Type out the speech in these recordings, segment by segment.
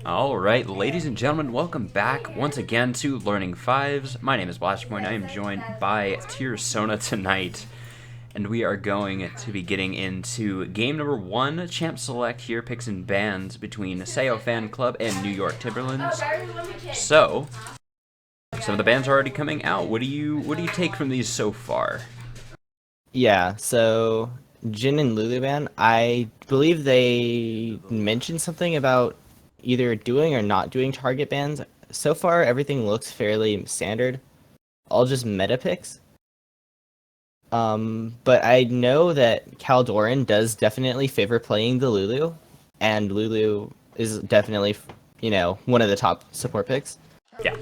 Alright, ladies and gentlemen, welcome back once again to Learning Fives. My name is Blashpoint. I am joined by Sona tonight, and we are going to be getting into game number 1, Champ Select here, picks and bans between Sayo Fan Club and New York Timberlands. So, some of the bans are already coming out. What do you take from these so far? Yeah, so Jin and Lulu ban, I believe they mentioned something about either doing or not doing target bans. So far, everything looks fairly standard. All just meta picks. But I know that Caldoran does definitely favor playing the Lulu, and Lulu is definitely, one of the top support picks. Yeah.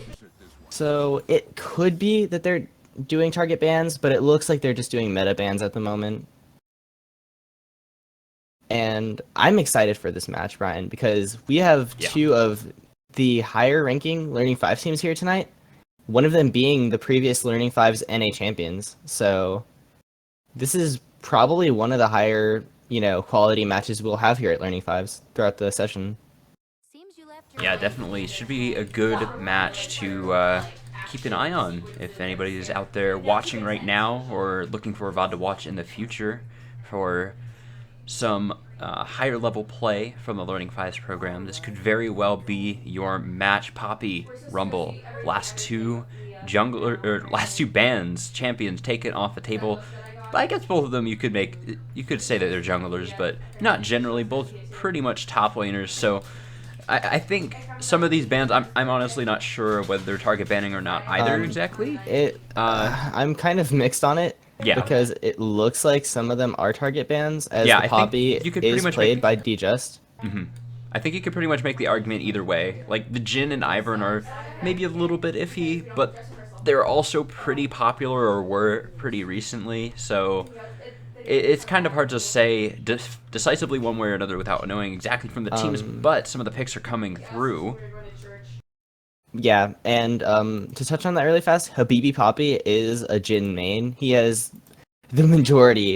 So it could be that they're doing target bans, but it looks like they're just doing meta bans at the moment. And I'm excited for this match, Brian, because we have two of the higher ranking Learning 5 teams here tonight. One of them being the previous Learning 5's NA champions. So this is probably one of the higher, quality matches we'll have here at Learning 5's throughout the session. Yeah, definitely should be a good match to keep an eye on if anybody is out there watching right now or looking for a VOD to watch in the future for some higher level play from the Learning 5's program. This could very well be your match. Poppy, Rumble, last two bans, champions taken off the table. But I guess both of them you could say that they're junglers, but not generally. Both pretty much top laners. So I think some of these bans, I'm honestly not sure whether they're target banning or not either exactly. I'm kind of mixed on it. Yeah. Because it looks like some of them are target bans, as the Poppy is played by D-Just. Mm-hmm. I think you could pretty much make the argument either way. Like, the Jin and Ivern are maybe a little bit iffy, but they're also pretty popular, or were pretty recently, so it's kind of hard to say decisively one way or another without knowing exactly from the teams, but some of the picks are coming through. Yeah, and to touch on that really fast, Habibi Poppy is a Jin main. He has the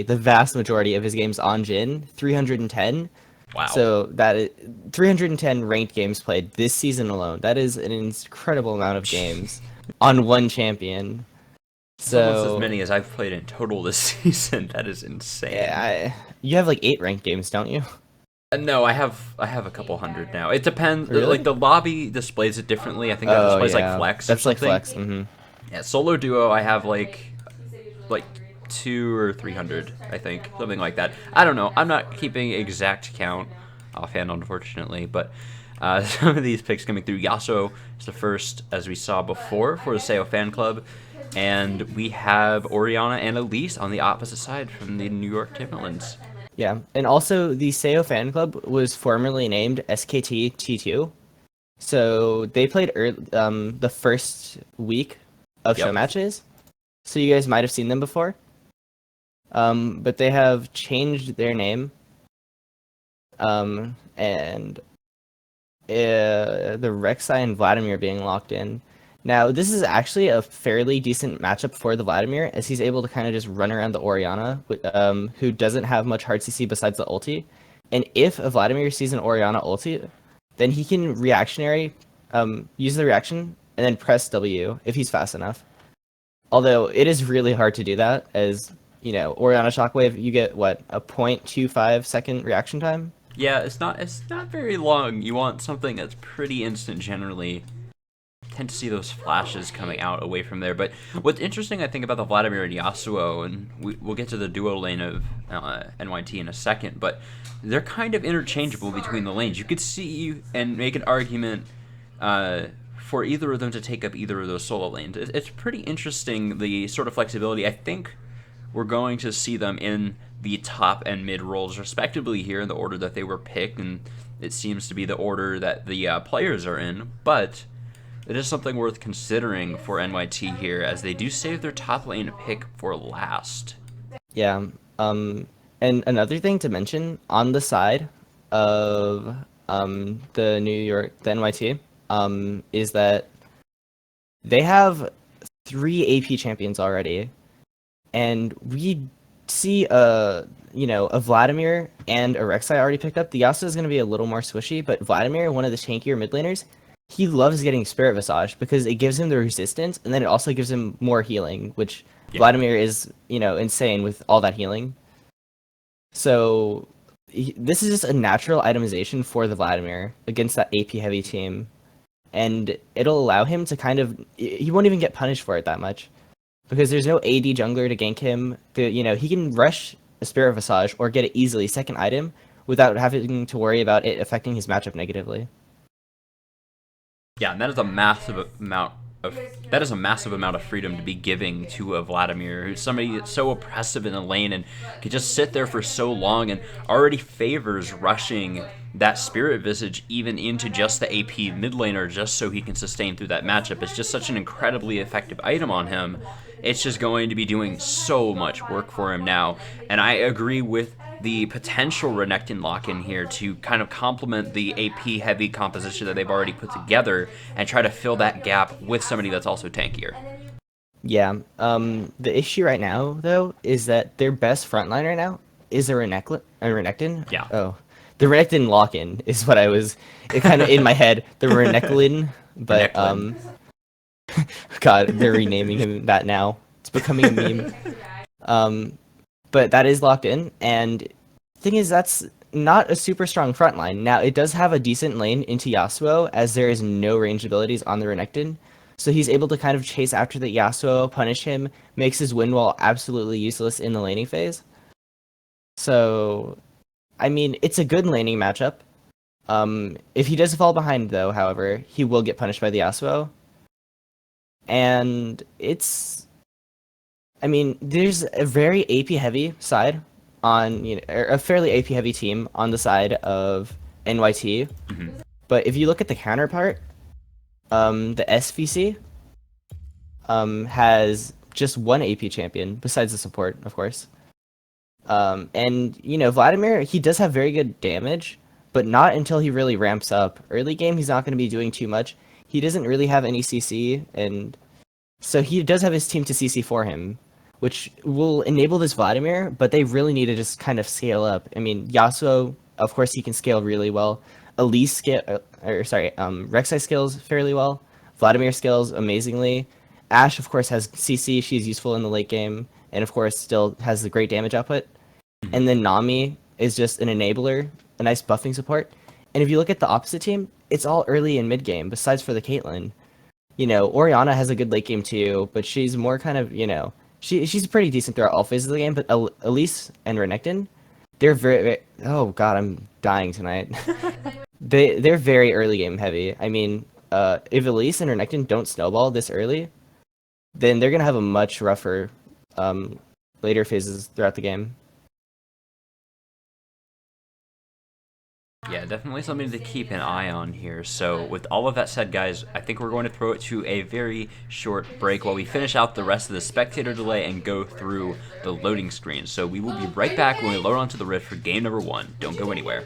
vast majority of his games on Jin, 310. Wow. So that is 310 ranked games played this season alone. That is an incredible amount of games on one champion. It's almost as So many as I've played in total this season. That is insane. you have like 8 ranked games, don't you? No, I have a couple hundred now. It depends. Like Really? the lobby displays it differently. I think that Oh displays like yeah, flex or that's like something. flex. Mm-hmm. Yeah, solo duo I have like 200 or 300, I think, something like that. I don't know. I'm not keeping exact count offhand, unfortunately, but some of these picks coming through. Yasuo is the first, as we saw before, for the Sayo fan club, and we have Oriana and Elise on the opposite side from the New York Timberlands. Yeah, and also the Sayo fan club was formerly named SKT T2. So they played the first week of show Yep. matches. So you guys might have seen them before. But they have changed their name. And the Rek'Sai and Vladimir being locked in. Now, this is actually a fairly decent matchup for the Vladimir, as he's able to kind of just run around the Oriana, who doesn't have much hard CC besides the ulti. And if a Vladimir sees an Oriana ulti, then he can use the reaction, and then press W if he's fast enough. Although it is really hard to do that, as Oriana Shockwave, you get what, a 0.25 second reaction time? Yeah, it's not very long. You want something that's pretty instant generally. Tend to see those flashes coming out away from there. But what's interesting, I think, about the Vladimir and Yasuo, and we'll get to the duo lane of NYT in a second, but they're kind of interchangeable between the lanes. You could see and make an argument for either of them to take up either of those solo lanes. It's pretty interesting, the sort of flexibility. I think we're going to see them in the top and mid roles respectively here in the order that they were picked, and it seems to be the order that the players are in, but it is something worth considering for NYT here, as they do save their top lane pick for last. Yeah. And another thing to mention on the side of the NYT, is that they have 3 AP champions already, and we see a Vladimir and a Rek'Sai already picked up. The Yasuo is going to be a little more swishy, but Vladimir, one of the tankier mid laners, he loves getting Spirit Visage because it gives him the resistance, and then it also gives him more healing, which Yeah. Vladimir is, insane with all that healing. So this is just a natural itemization for the Vladimir against that AP heavy team, and it'll allow him to he won't even get punished for it that much because there's no AD jungler to gank him. He can rush a Spirit Visage or get it easily second item without having to worry about it affecting his matchup negatively. Yeah, and that is a massive amount of freedom to be giving to a Vladimir, who's somebody that's so oppressive in the lane and can just sit there for so long and already favors rushing that Spirit Visage even into just the AP mid laner just so he can sustain through that matchup. It's just such an incredibly effective item on him. It's just going to be doing so much work for him now. And I agree with the potential Renekton lock-in here to kind of complement the AP heavy composition that they've already put together and try to fill that gap with somebody that's also tankier. Yeah. The issue right now, though, is that their best frontline right now is a Renekton. Yeah. Oh, the Renekton lock-in is what I was kind of in my head. The Renekton, but Renekton. God, they're renaming him that now. It's becoming a meme. But that is locked in, and thing is, that's not a super strong front line. Now, it does have a decent lane into Yasuo, as there is no ranged abilities on the Renekton, so he's able to kind of chase after the Yasuo, punish him, makes his wind wall absolutely useless in the laning phase. So, I mean, it's a good laning matchup. If he does fall behind, though, however, he will get punished by the Yasuo. And there's a very AP heavy side a fairly AP heavy team on the side of NYT. Mm-hmm. But if you look at the counterpart, the SVC has just one AP champion besides the support, of course. And Vladimir, he does have very good damage, but not until he really ramps up. Early game, he's not going to be doing too much. He doesn't really have any CC, and so he does have his team to CC for him, which will enable this Vladimir, but they really need to just kind of scale up. I mean, Yasuo, of course, he can scale really well. Rek'Sai scales fairly well. Vladimir scales amazingly. Ashe, of course, has CC. She's useful in the late game, and of course, still has the great damage output. Mhm. And then Nami is just an enabler, a nice buffing support. And if you look at the opposite team, it's all early and mid game. Besides for the Caitlyn, Orianna has a good late game too, but she's more kind of she's pretty decent throughout all phases of the game. But Elise and Renekton, they're very oh god, I'm dying tonight. They're very early game heavy. I mean, if Elise and Renekton don't snowball this early, then they're gonna have a much rougher later phases throughout the game. Yeah, definitely something to keep an eye on here. So, with all of that said, guys, I think we're going to throw it to a very short break while we finish out the rest of the spectator delay and go through the loading screen. So, we will be right back when we load onto the Rift for game number 1. Don't go anywhere.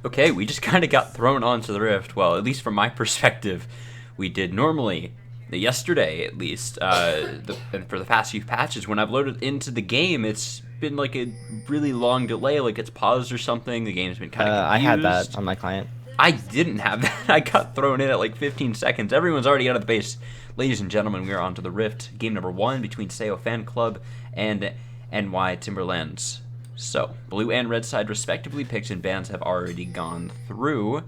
Okay, we just kind of got thrown onto the Rift. Well, at least from my perspective, we did normally. Yesterday, at least, and for the past few patches, when I've loaded into the game, it's been like a really long delay, like it's paused or something. The game's been kind of confused. I had that on my client. I didn't have that. I got thrown in at like 15 seconds. Everyone's already out of the base. Ladies and gentlemen, we are on to the Rift. Game number 1 between Sayo Fan Club and NY Timberlands. So, blue and red side respectively picked and bans have already gone through.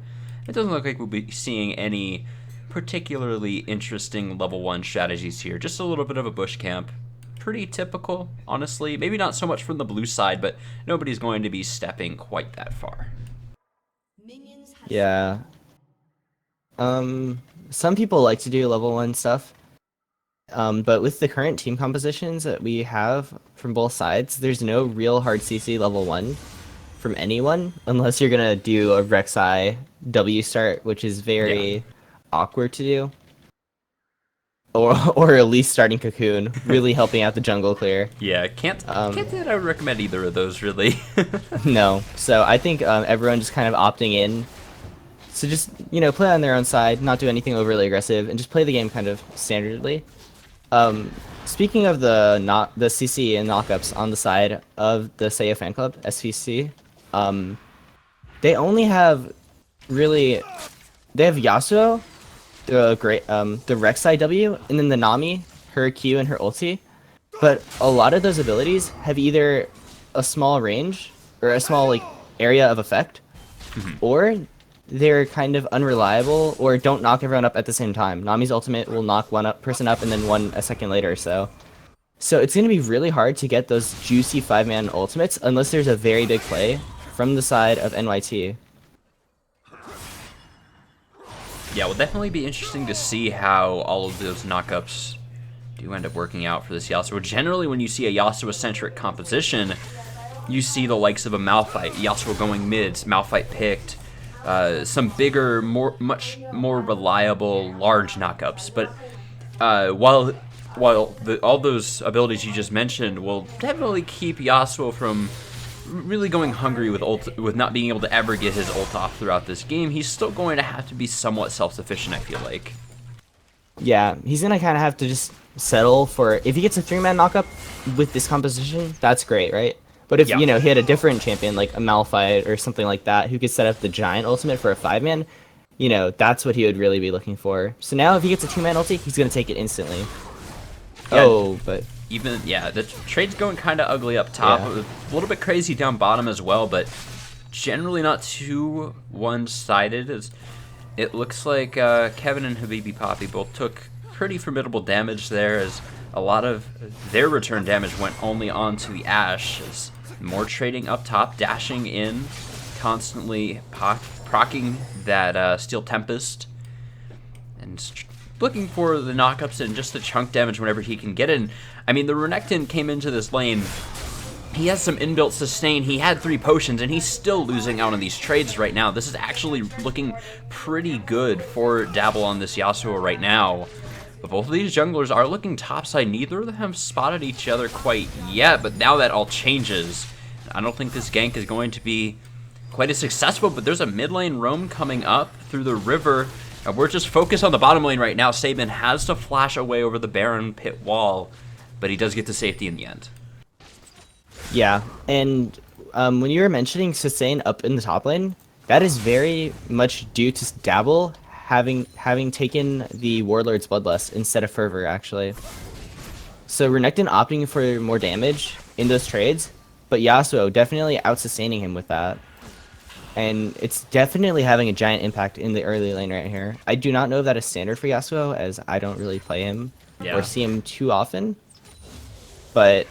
It doesn't look like we'll be seeing any particularly interesting level 1 strategies here. Just a little bit of a bush camp. Pretty typical, honestly. Maybe not so much from the blue side, but nobody's going to be stepping quite that far. Yeah. Some people like to do level 1 stuff. But with the current team compositions that we have from both sides, there's no real hard CC level 1 from anyone unless you're gonna do a Rek'Sai W start, which is very awkward to do. Or at least starting Cocoon, really helping out the jungle clear. Yeah, can't say that I would recommend either of those, really. No. So I think everyone just kind of opting in. So just, play on their own side, not do anything overly aggressive, and just play the game kind of standardly. Speaking of the CC and knockups on the side of the Sayo fan club, SVC, they only have they have Yasuo, the Rek'Sai W, and then the Nami, her Q and her ulti. But a lot of those abilities have either a small range or a small area of effect, or they're kind of unreliable or don't knock everyone up at the same time. Nami's ultimate will knock one person up and then one a second later or so. So it's going to be really hard to get those juicy 5-man ultimates unless there's a very big play from the side of NYT. Yeah, it will definitely be interesting to see how all of those knockups do end up working out for this Yasuo. Generally, when you see a Yasuo-centric composition, you see the likes of a Malphite, Yasuo going mids, Malphite picked, some bigger, much more reliable, large knockups. But while all those abilities you just mentioned will definitely keep Yasuo from really going hungry with not being able to ever get his ult off throughout this game, he's still going to have to be somewhat self-sufficient, I feel like. Yeah, he's going to kind of have to just settle for... If he gets a 3-man knockup with this composition, that's great, right? But if, he had a different champion, like a Malphite or something like that, who could set up the giant ultimate for a 5-man, that's what he would really be looking for. So now if he gets a 2-man ulti, he's going to take it instantly. Yeah, but... the trade's going kind of ugly up top, a little bit crazy down bottom as well, but generally not too one-sided. It looks like Kevin and Habibi Poppy both took pretty formidable damage there, as a lot of their return damage went only onto the Ashe. As more trading up top, dashing in, constantly procking that Steel Tempest, and looking for the knockups and just the chunk damage whenever he can get in. I mean, the Renekton came into this lane, he has some inbuilt sustain, he had 3 potions, and he's still losing out on these trades right now. This is actually looking pretty good for Dabble on this Yasuo right now. But both of these junglers are looking topside. Neither of them have spotted each other quite yet, but now that all changes. I don't think this gank is going to be quite as successful, but there's a mid lane roam coming up through the river. And we're just focused on the bottom lane right now. Saban has to flash away over the Baron pit wall, but he does get to safety in the end. Yeah, and when you were mentioning sustain up in the top lane, that is very much due to Dabble having taken the Warlord's Bloodlust instead of Fervor, actually. So Renekton opting for more damage in those trades, but Yasuo definitely out-sustaining him with that. And it's definitely having a giant impact in the early lane right here. I do not know if that is standard for Yasuo, as I don't really play him or see him too often. But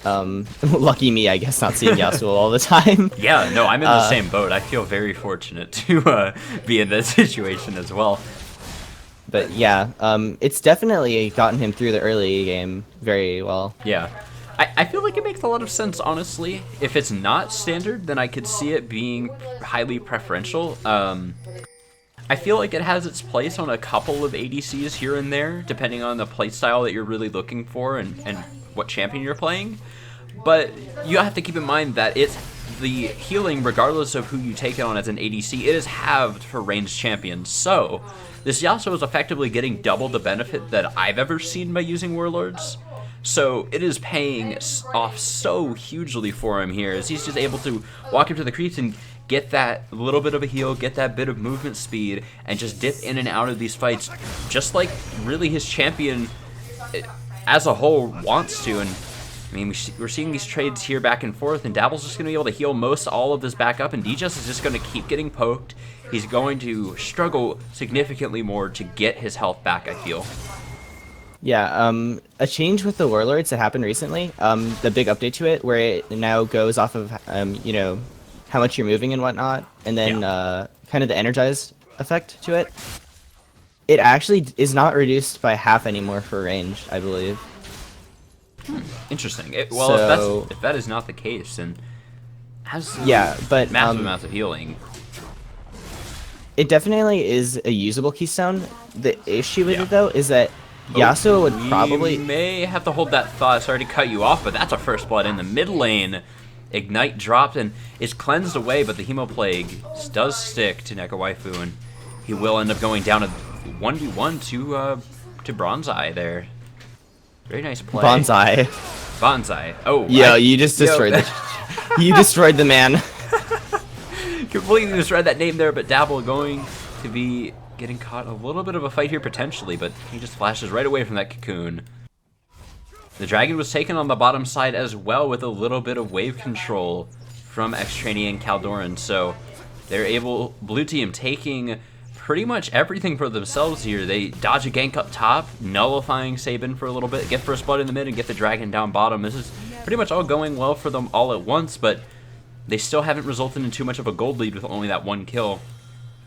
lucky me, I guess, not seeing Yasuo all the time. Yeah, no, I'm in the same boat. I feel very fortunate to be in this situation as well. But yeah, it's definitely gotten him through the early game very well. Yeah. I feel like it makes a lot of sense, honestly. If it's not standard, then I could see it being highly preferential. I feel like it has its place on a couple of ADCs here and there, depending on the playstyle that you're really looking for and what champion you're playing. But you have to keep in mind that it's the healing, regardless of who you take it on as an ADC, it is halved for ranged champions. So this Yasuo is effectively getting double the benefit that I've ever seen by using Warlords. So it is paying off so hugely for him here, as he's just able to walk into the creeps and get that little bit of a heal, get that bit of movement speed, and just dip in and out of these fights, just like really his champion as a whole wants to. And I mean, we're seeing these trades here back and forth, and Dabble's just going to be able to heal most all of this back up, and DJus is just going to keep getting poked. He's going to struggle significantly more to get his health back, I feel. Yeah, a change with the Warlords that happened recently, the big update to it, where it now goes off of, how much you're moving and whatnot, and then kind of the energized effect to it. It actually is not reduced by half anymore for range, I believe. Interesting. Well, if that is not the case, then Has Yeah, but massive amounts of healing. it definitely is a usable keystone. The issue with Yeah. it though is that Oh, Yasuo would we probably may have to hold that thought. Sorry to cut you off, but that's a first blood in the mid lane. Ignite dropped and is cleansed away, but the Hemoplague does stick to Nekawaifu, and he will end up going down a 1v1 to Bronzeye there. Very nice play. Bonsai. Oh, Yo, you just destroyed you destroyed the man. Completely destroyed that name there, but Dabble going to be getting caught a little bit of a fight here potentially, but he just flashes right away from that cocoon. The dragon was taken on the bottom side as well with a little bit of wave control from Xtrani and Caldoran, so they're able, blue team taking pretty much everything for themselves here. They dodge a gank up top, nullifying Sabin for a little bit, get first blood in the mid, and get the dragon down bottom. This is pretty much all going well for them all at once, but they still haven't resulted in too much of a gold lead with only that one kill,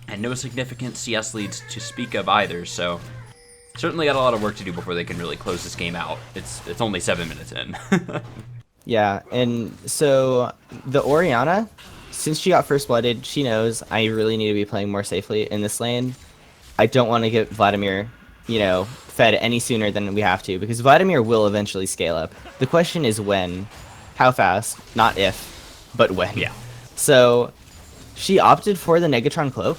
and no significant CS leads to speak of either, so certainly got a lot of work to do before they can really close this game out. It's only 7 minutes in. Yeah, and so the Orianna, since she got first blooded, she knows I really need to be playing more safely in this lane. I don't want to get Vladimir, fed any sooner than we have to, because Vladimir will eventually scale up. The question is when, how fast, not if, but when. Yeah. So she opted for the Negatron Cloak,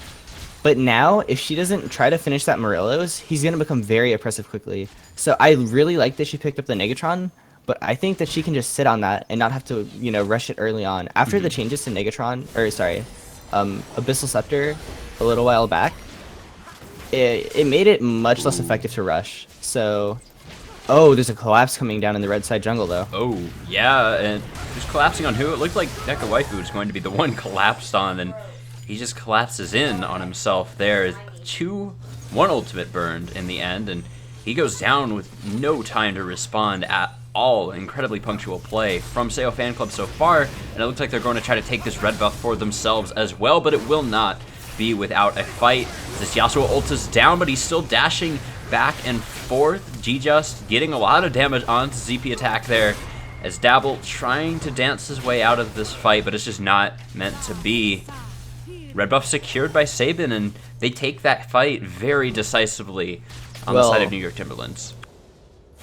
but now if she doesn't try to finish that Morelos, he's going to become very oppressive quickly. So I really like that she picked up the Negatron, but I think that she can just sit on that and not have to, rush it early on. After the changes to Negatron, Abyssal Scepter a little while back, it made it much less effective to rush. So, oh, there's a collapse coming down in the red side jungle, though. Oh, yeah, and just collapsing on who? It looked like Nekawaifu was going to be the one collapsed on, and he just collapses in on himself there. 2-1 ultimate burned in the end, and he goes down with no time to respond at all. Incredibly punctual play from Sayo Fan Club so far, and it looks like they're going to try to take this red buff for themselves as well, but it will not be without a fight. This Yasuo ult is down, but he's still dashing back and forth. G-Just getting a lot of damage onto ZP attack there, as Dabble trying to dance his way out of this fight, but it's just not meant to be. Red buff secured by Sabin, and they take that fight very decisively on the side of New York Timberlands.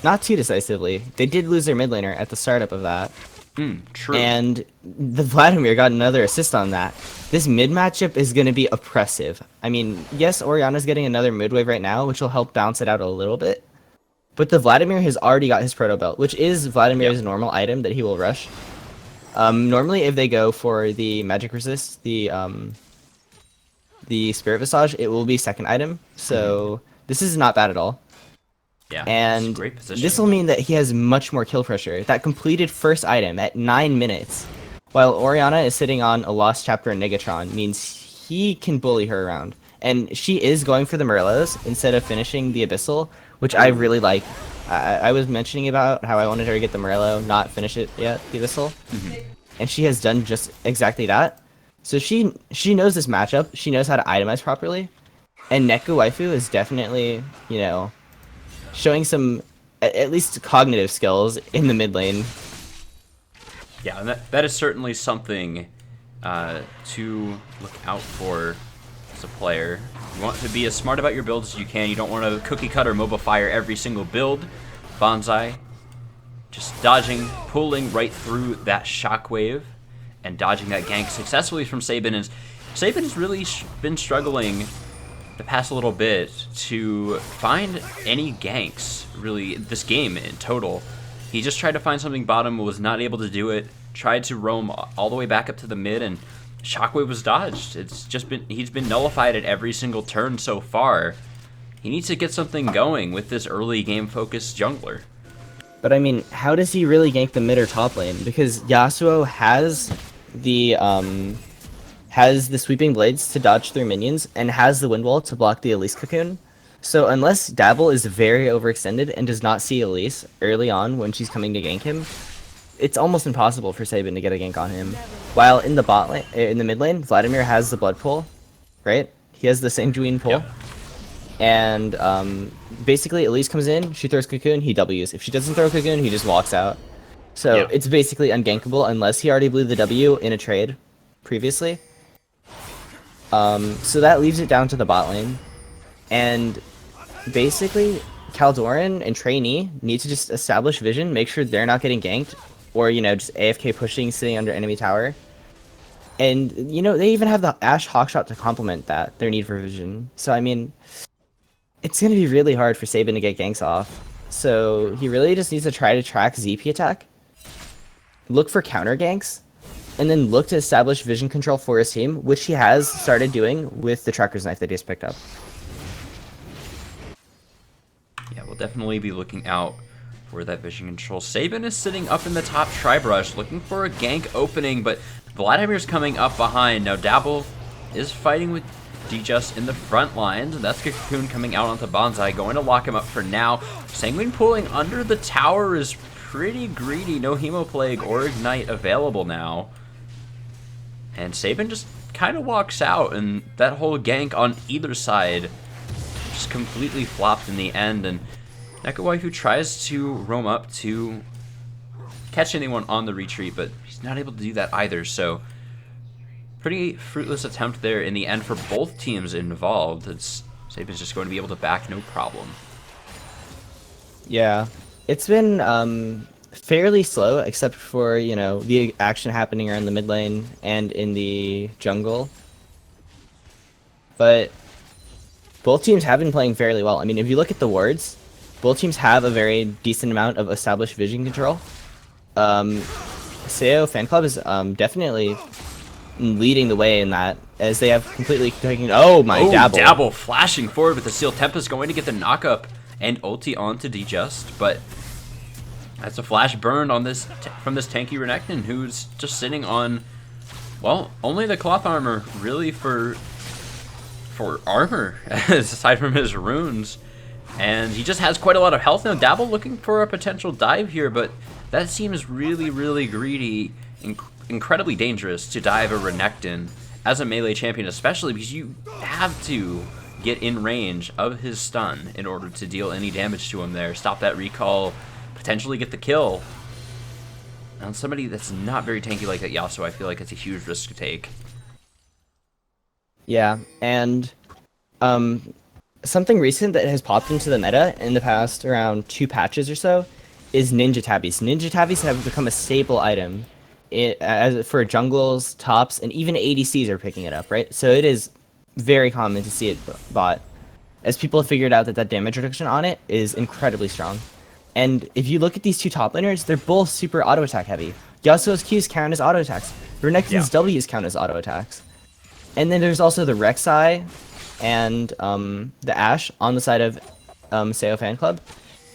Not too decisively. They did lose their mid laner at the startup of that. True. And the Vladimir got another assist on that. This mid matchup is going to be oppressive. I mean, yes, Orianna's getting another mid wave right now, which will help bounce it out a little bit. But the Vladimir has already got his Proto Belt, which is Vladimir's normal item that he will rush. Normally, if they go for the Magic Resist, the Spirit Visage, it will be second item. So this is not bad at all. Yeah, and great position. This will mean that he has much more kill pressure. That completed first item at 9 minutes, while Orianna is sitting on a Lost Chapter and Negatron, means he can bully her around. And she is going for the Morelos instead of finishing the Abyssal, which I really like. I was mentioning about how I wanted her to get the Morello, not finish it yet, the Abyssal. And she has done just exactly that. So she knows this matchup. She knows how to itemize properly. And Nekawaifu is definitely, showing some, at least cognitive skills in the mid lane. Yeah, and that is certainly something to look out for as a player. You want to be as smart about your builds as you can. You don't want to cookie cutter MOBA fire every single build. Bonsai just dodging, pulling right through that shockwave and dodging that gank successfully from Sabin. And Sabin has really been struggling the past little bit to find any ganks, really, this game in total. He just tried to find something bottom, was not able to do it, tried to roam all the way back up to the mid, and Shockwave was dodged. He's been nullified at every single turn so far. He needs to get something going with this early game focused jungler. But I mean, how does he really gank the mid or top lane? Because Yasuo has the sweeping blades to dodge through minions and has the wind wall to block the Elise cocoon. So unless Dabble is very overextended and does not see Elise early on when she's coming to gank him, it's almost impossible for Sabin to get a gank on him. While in the bot lane, in the mid lane, Vladimir has the blood pull, right? He has the Sanguine pull. Yep. And basically Elise comes in, she throws cocoon, he W's. If she doesn't throw cocoon, he just walks out. So it's basically ungankable unless he already blew the W in a trade previously. So that leaves it down to the bot lane. And basically, Caldoran and Trainee need to just establish vision, make sure they're not getting ganked, or, you know, just AFK pushing, sitting under enemy tower. And, you know, they even have the Ashe Hawkshot to complement that, their need for vision. So, I mean, it's going to be really hard for Sabin to get ganks off. So he really just needs to try to track ZP attack, look for counter ganks, and then look to establish vision control for his team, which he has started doing with the Tracker's Knife that he just picked up. Yeah, we'll definitely be looking out for that vision control. Sabin is sitting up in the top Tri-Brush, looking for a gank opening, but Vladimir's coming up behind. Now Dabble is fighting with D-Just in the front lines, and that's Cocoon coming out onto Bonsai, going to lock him up for now. Sanguine pulling under the tower is pretty greedy. No Hemoplague or Ignite available now. And Sabin just kind of walks out, and that whole gank on either side just completely flopped in the end, and Neko Waifu tries to roam up to catch anyone on the retreat, but he's not able to do that either, so pretty fruitless attempt there in the end for both teams involved. Sabin's just going to be able to back no problem. Yeah, it's been fairly slow, except for, you know, the action happening around the mid lane and in the jungle. But both teams have been playing fairly well. I mean, if you look at the wards, both teams have a very decent amount of established vision control. Sayo Fan Club is definitely leading the way in that, as they have completely taken... Oh my, Dabble. Dabble flashing forward with the Steel Tempest, going to get the knock-up and ulti onto D-Just, but that's a flash burn on this from this tanky Renekton, who's just sitting on, well, only the cloth armor really for armor, aside from his runes. And he just has quite a lot of health now. Dabble looking for a potential dive here, but that seems really, really greedy, incredibly dangerous to dive a Renekton as a melee champion, especially because you have to get in range of his stun in order to deal any damage to him there. Stop that recall, potentially get the kill. On somebody that's not very tanky like that Yasuo, I feel like it's a huge risk to take. Yeah, and something recent that has popped into the meta in the past around 2 patches or so is Ninja Tabbies. Ninja Tabbies have become a staple item as for jungles, tops, and even ADCs are picking it up, right? So it is very common to see it bought, as people have figured out that that damage reduction on it is incredibly strong. And if you look at these two top laners, they're both super auto attack heavy. Yasuo's Qs count as auto attacks. Renekton's W's count as auto attacks. And then there's also the Rek'Sai and the Ashe on the side of Sayo Fan Club,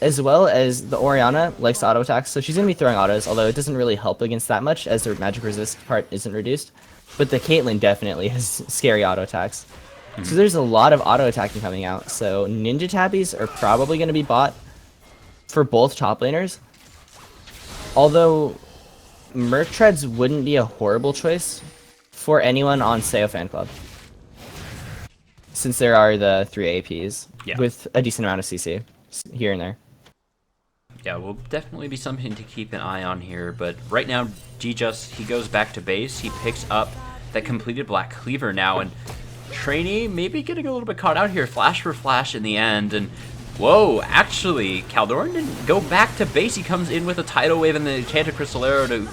as well as the Orianna likes auto attacks, so she's going to be throwing autos, although it doesn't really help against that much as their magic resist part isn't reduced. But the Caitlyn definitely has scary auto attacks. So there's a lot of auto attacking coming out, so Ninja Tabbies are probably going to be bought for both top laners. Although Merc Treads wouldn't be a horrible choice for anyone on Sayo Fan Club, since there are the 3 APs with a decent amount of CC here and there. Yeah, will definitely be something to keep an eye on here, but right now, D-Just, he goes back to base, he picks up that completed Black Cleaver now, and Trainee maybe getting a little bit caught out here, flash for flash in the end, and whoa, actually, Caldoran didn't go back to base, he comes in with a Tidal Wave and the Enchanted Crystal Arrow to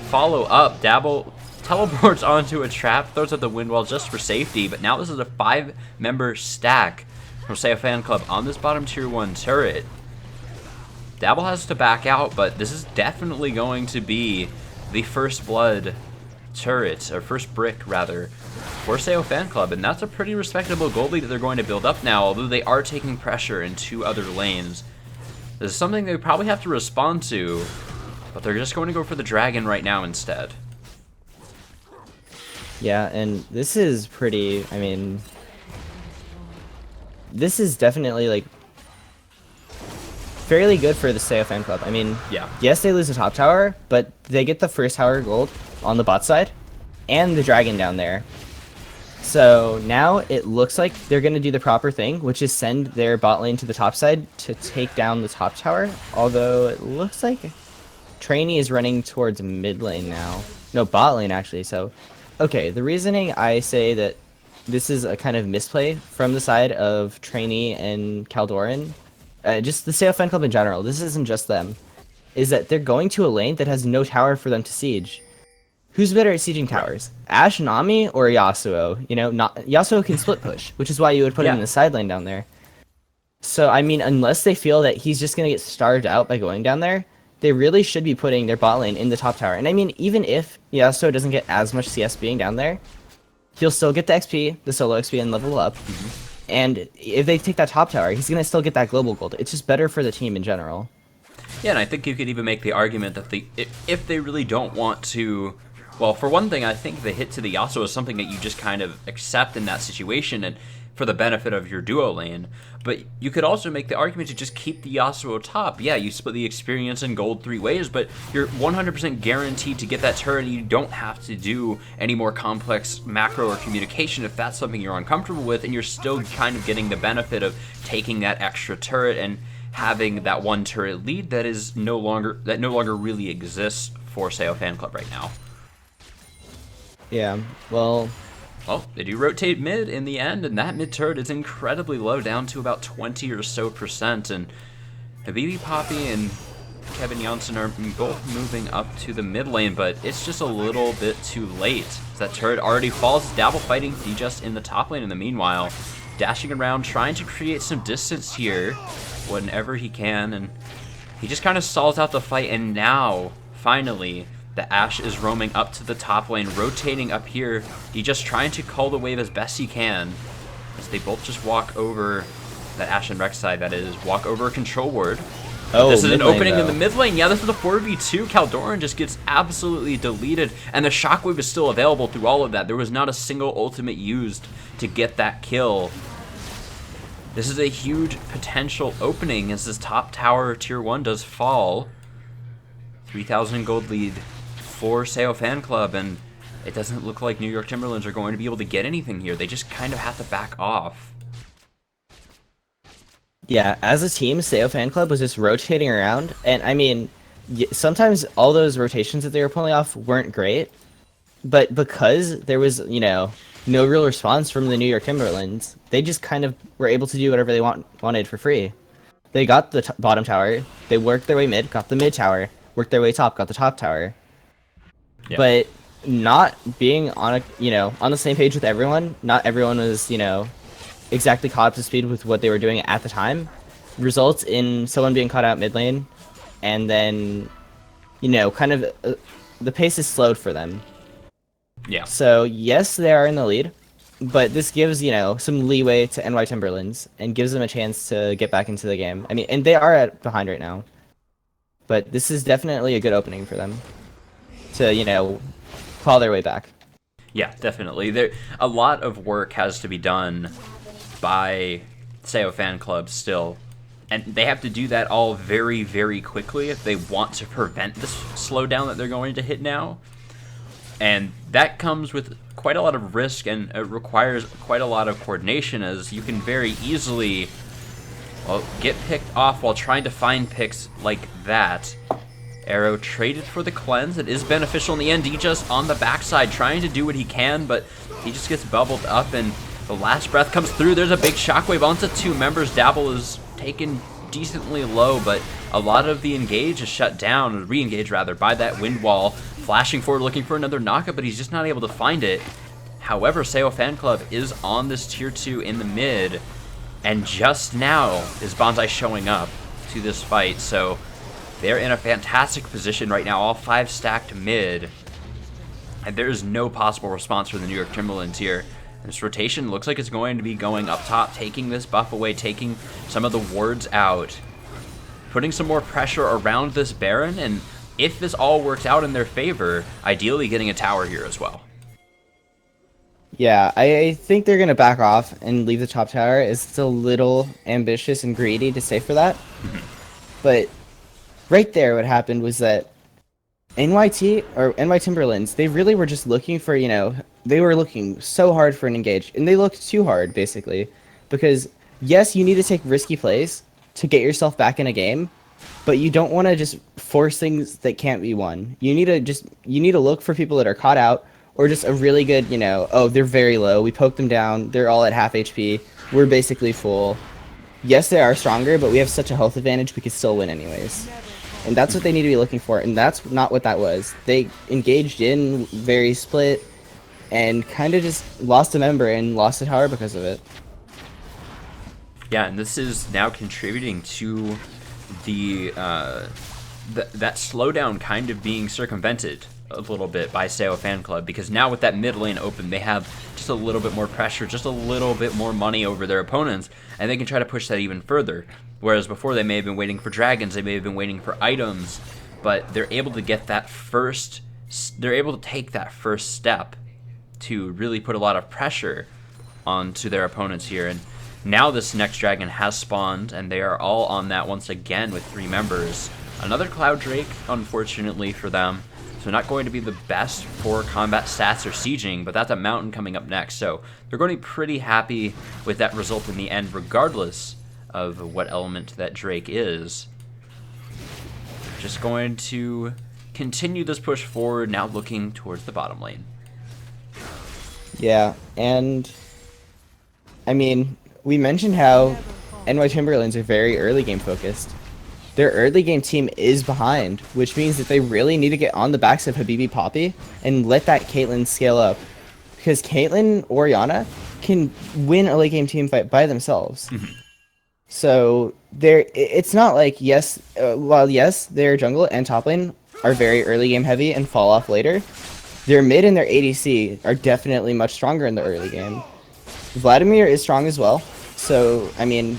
follow up. Dabble teleports onto a trap, throws out the wind wall just for safety, but now this is a 5-member stack from Sayo Fan Club on this bottom tier 1 turret. Dabble has to back out, but this is definitely going to be the first blood turret, or first brick rather, for Sayo Fan Club, and that's a pretty respectable gold lead that they're going to build up now, although they are taking pressure in 2 other lanes. This is something they probably have to respond to, but they're just going to go for the dragon right now instead. Yeah, and this is pretty, I mean, this is definitely, like, fairly good for the Sayo Fan Club. I mean, yes, they lose the top tower, but they get the first tower gold on the bot side, and the dragon down there. So now it looks like they're going to do the proper thing, which is send their bot lane to the top side to take down the top tower, although it looks like Trainee is running towards mid lane now. No, bot lane actually. So, okay, the reasoning I say that this is a kind of misplay from the side of Trainee and Caldoran, just the Sayo fan club in general. This isn't just them. Is that they're going to a lane that has no tower for them to siege. Who's better at sieging towers? Ashe, Nami, or Yasuo? You know, not Yasuo can split push, which is why you would put him in the side lane down there. So, I mean, unless they feel that he's just going to get starved out by going down there, they really should be putting their bot lane in the top tower. And I mean, even if Yasuo doesn't get as much CS being down there, he'll still get the XP, the solo XP, and level up. And if they take that top tower, he's going to still get that global gold. It's just better for the team in general. Yeah, and I think you could even make the argument that if they really don't want to... Well, for one thing, I think the hit to the Yasuo is something that you just kind of accept in that situation and for the benefit of your duo lane. But you could also make the argument to just keep the Yasuo top. Yeah, you split the experience and gold 3 ways, but you're 100% guaranteed to get that turret, and you don't have to do any more complex macro or communication if that's something you're uncomfortable with, and you're still kind of getting the benefit of taking that extra turret and having that one turret lead that no longer really exists for Sayo Fan Club right now. Yeah, well, they do rotate mid in the end, and that mid turret is incredibly low, down to about 20 or so percent, and Habibi Poppy and Kevin Janssen are both moving up to the mid lane, but it's just a little bit too late. That turret already falls. Dabble fighting Djust in the top lane in the meanwhile, dashing around, trying to create some distance here whenever he can, and he just kind of stalls out the fight, and now, finally, the Ashe is roaming up to the top lane, rotating up here. He's just trying to call the wave as best he can, as they both just walk over, that Ashe and Rex side, that is, walk over a control ward. Oh, this is an opening in the mid lane. Yeah, this is a 4v2. Caldoran just gets absolutely deleted, and the shockwave is still available through all of that. There was not a single ultimate used to get that kill. This is a huge potential opening as this top tower tier 1 does fall. 3,000 gold lead for Sayo Fan Club, and it doesn't look like New York Timberlands are going to be able to get anything here. They just kind of have to back off. Yeah, as a team, Sayo Fan Club was just rotating around, and I mean, sometimes all those rotations that they were pulling off weren't great, but because there was, you know, no real response from the New York Timberlands, they just kind of were able to do whatever they wanted for free. They got the bottom tower, they worked their way mid, got the mid tower, worked their way top, got the top tower. Yeah. But not being on on the same page with everyone, not everyone was, exactly caught up to speed with what they were doing at the time, results in someone being caught out mid lane, and then, kind of the pace is slowed for them. Yeah. So yes, they are in the lead, but this gives, some leeway to NY Timberlands and gives them a chance to get back into the game. I mean, and they are behind right now, but this is definitely a good opening for them to, claw their way back. Yeah, definitely. A lot of work has to be done by Sayo Fan Club still, and they have to do that all very, very quickly if they want to prevent this slowdown that they're going to hit now. And that comes with quite a lot of risk, and it requires quite a lot of coordination, as you can very easily get picked off while trying to find picks like that. Arrow traded for the cleanse. It is beneficial in the end. Djust on the backside trying to do what he can, but he just gets bubbled up, and the last breath comes through. There's a big shockwave onto 2 members. Dabble is taken decently low, but a lot of the engage is shut down, or re-engage rather, by that wind wall. Flashing forward looking for another knockup, but he's just not able to find it. However, Sayo Fan Club is on this tier 2 in the mid, and just now is Bonsai showing up to this fight, so they're in a fantastic position right now, all 5 stacked mid, and there is no possible response from the New York Timberlands here. This rotation looks like it's going to be going up top, taking this buff away, taking some of the wards out, putting some more pressure around this Baron, and if this all works out in their favor, ideally getting a tower here as well. Yeah, I think they're going to back off and leave the top tower. It's a little ambitious and greedy to say for that. But right there, what happened was that NYT, or NY Timberlands, they really were just looking for, they were looking so hard for an engage. And they looked too hard, basically. Because, yes, you need to take risky plays to get yourself back in a game. but you don't want to just force things that can't be won. You need to look for people that are caught out, or just a really good, oh, they're very low. We poke them down. They're all at half HP. We're basically full. Yes, they are stronger, but we have such a health advantage, we could still win anyways. And that's what they need to be looking for, and that's not what that was. They engaged in very split, and kind of just lost a member and lost a tower because of it. Yeah, and this is now contributing to the that slowdown kind of being circumvented a little bit by Sayo Fan Club, because now with that mid lane open, they have just a little bit more pressure, just a little bit more money over their opponents, and they can try to push that even further. Whereas before, they may have been waiting for dragons, they may have been waiting for items, but they're able to get that first, they're able to take that first step to really put a lot of pressure onto their opponents here. And now this next dragon has spawned, and they are all on that once again with 3 members. Another Cloud Drake, unfortunately for them. So not going to be the best for combat stats or sieging, but that's a mountain coming up next. So they're going to be pretty happy with that result in the end, regardless of what element that Drake is. Just going to continue this push forward, now looking towards the bottom lane. Yeah, and I mean, we mentioned how NY Timberlands are very early game focused. Their early game team is behind, which means that they really need to get on the backs of Habibi Poppy and let that Caitlyn scale up. Because Caitlyn or Yana can win a late game team fight by themselves. So it's not like, while yes, their jungle and top lane are very early game heavy and fall off later, their mid and their ADC are definitely much stronger in the early game. Vladimir is strong as well, so, I mean,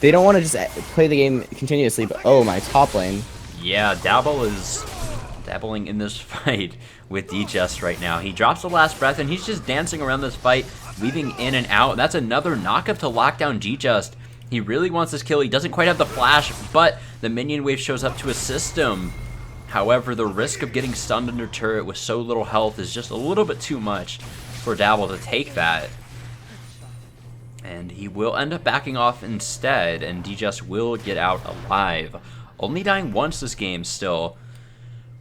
they don't want to just play the game continuously, but oh, my top lane. Yeah, Dabble is dabbling in this fight with D-Just right now. He drops the last breath, and he's just dancing around this fight, weaving in and out. That's another knockup to lock down D-Just. He really wants this kill. He doesn't quite have the flash, but the minion wave shows up to assist him. However, the risk of getting stunned under turret with so little health is just a little bit too much for Dabble to take that. And he will end up backing off instead, and D-Just will get out alive. Only dying once this game still.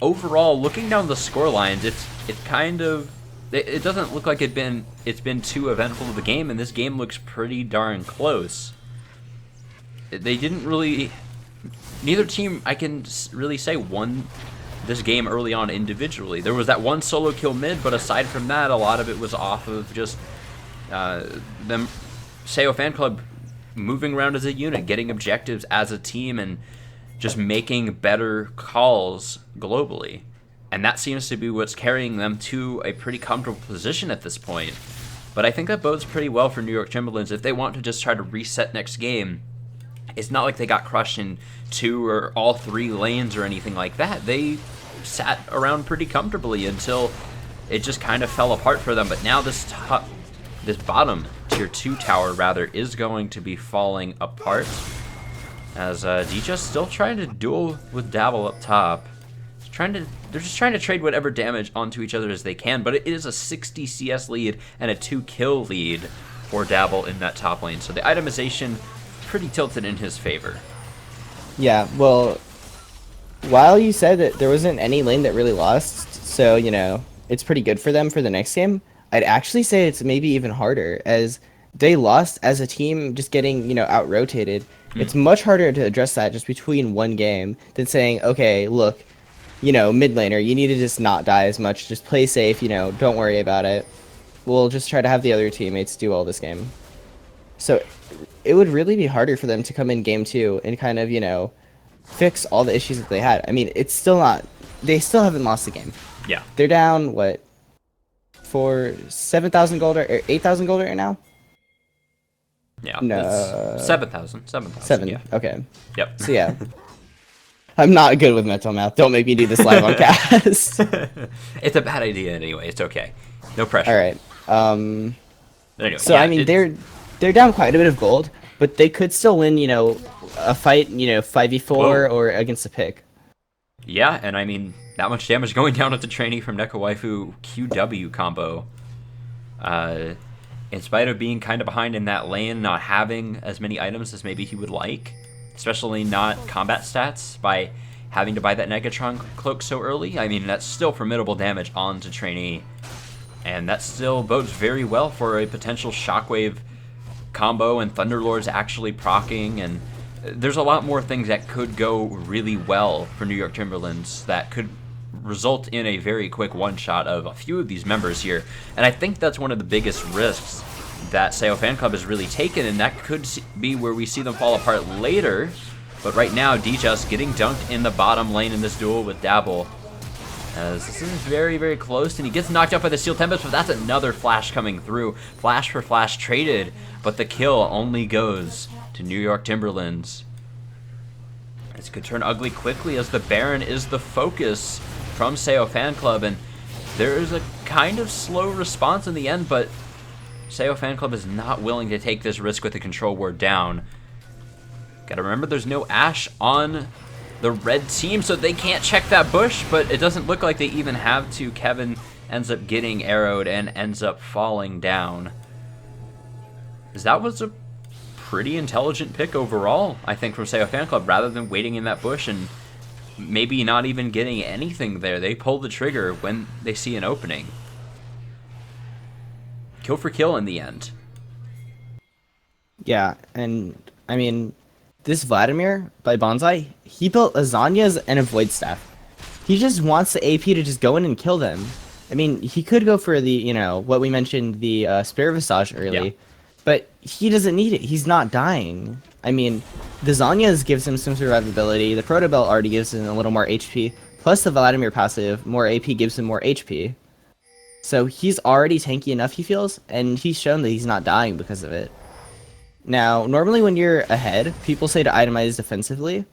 Overall, looking down the score lines, it doesn't look like it's been too eventful of a game, and this game looks pretty darn close. They didn't really, neither team I can really say won this game early on individually. There was that one solo kill mid, but aside from that, a lot of it was off of just them, Sayo Fan Club, moving around as a unit, getting objectives as a team, and just making better calls globally. And that seems to be what's carrying them to a pretty comfortable position at this point. But I think that bodes pretty well for New York Timberlands if they want to just try to reset next game. It's not like they got crushed in 2 or all 3 lanes or anything like that. They sat around pretty comfortably until it just kind of fell apart for them. But now this bottom tier 2 tower rather is going to be falling apart, as D-Just still trying to duel with Dabble up top. They're just trying to trade whatever damage onto each other as they can, but it is a 60 CS lead and a 2 kill lead for Dabble in that top lane. So the itemization pretty tilted in his favor. Yeah, well, while you said that there wasn't any lane that really lost, so, it's pretty good for them for the next game, I'd actually say it's maybe even harder, as they lost as a team just getting, out-rotated. It's much harder to address that just between one game than saying, okay, look, mid laner, you need to just not die as much, just play safe, don't worry about it. We'll just try to have the other teammates do all this game. So it would really be harder for them to come in game 2 and kind of, fix all the issues that they had. I mean, it's still not, they still haven't lost the game. Yeah. They're down, what, for 7,000 gold or 8,000 gold right now? Yeah. No. 7,000. 7, yeah. Okay. Yep. So yeah. I'm not good with mental math. Don't make me do this live on cast. It's a bad idea anyway. It's okay. No pressure. All right. Anyway, so, yeah, I mean, they're down quite a bit of gold, but they could still win, a fight, 5v4 or against a pick. Yeah, and I mean, that much damage going down with the trainee from Neko Waifu QW combo. In spite of being kind of behind in that lane, not having as many items as maybe he would like, especially not combat stats, by having to buy that Negatron cloak so early. I mean, that's still formidable damage onto Trainee, and that still bodes very well for a potential Shockwave combo and Thunderlords actually proccing, and there's a lot more things that could go really well for New York Timberlands that could result in a very quick one-shot of a few of these members here. And I think that's one of the biggest risks that Sayo Fan Club has really taken, and that could be where we see them fall apart later. But right now, D-Just getting dunked in the bottom lane in this duel with Dabble, as this is very, very close, and he gets knocked out by the Steel Tempest, but that's another flash coming through. Flash for flash traded, but the kill only goes to New York Timberlands. This could turn ugly quickly, as the Baron is the focus from Sayo Fan Club, and there is a kind of slow response in the end, but Sayo Fan Club is not willing to take this risk with the control ward down. Gotta remember, there's no Ashe on the red team, so they can't check that bush, but it doesn't look like they even have to. Kevin ends up getting arrowed and ends up falling down. That was a pretty intelligent pick overall, I think, from Sayo Fan Club, rather than waiting in that bush and maybe not even getting anything there. They pull the trigger when they see an opening. Kill for kill in the end. Yeah, and I mean, this Vladimir by Bonsai, he built lasagnas and a Void Staff. He just wants the AP to just go in and kill them. I mean, he could go for the, you know, what we mentioned, the Spirit Visage early, yeah, but he doesn't need it. He's not dying. I mean, the Zanyas gives him some survivability, the Proto Belt already gives him a little more HP, plus the Vladimir passive, more AP gives him more HP. So he's already tanky enough, he feels, and he's shown that he's not dying because of it. Now, normally when you're ahead, people say to itemize defensively,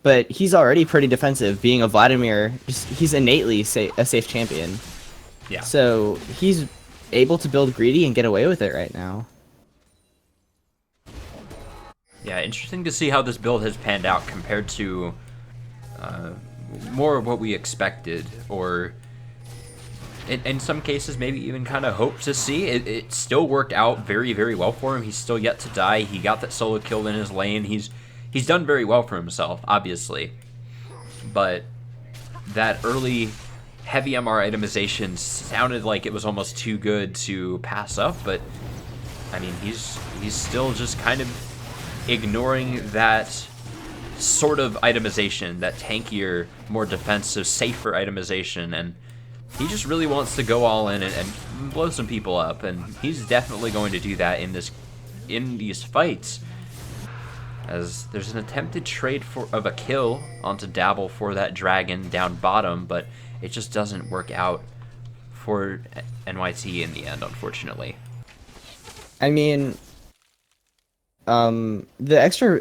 but he's already pretty defensive, being a Vladimir. He's innately a safe champion. Yeah. So he's able to build greedy and get away with it right now. Yeah, interesting to see how this build has panned out compared to more of what we expected, or in some cases maybe even kind of hoped to see. It still worked out very, very well for him. He's still yet to die. He got that solo kill in his lane. He's done very well for himself, obviously. But that early heavy MR itemization sounded like it was almost too good to pass up, but I mean, he's still just kind of ignoring that sort of itemization, that tankier, more defensive, safer itemization, and he just really wants to go all in and blow some people up, and he's definitely going to do that in these fights. As there's an attempted trade of a kill onto Dabble for that dragon down bottom, but it just doesn't work out for NYT in the end, unfortunately. I mean, the extra,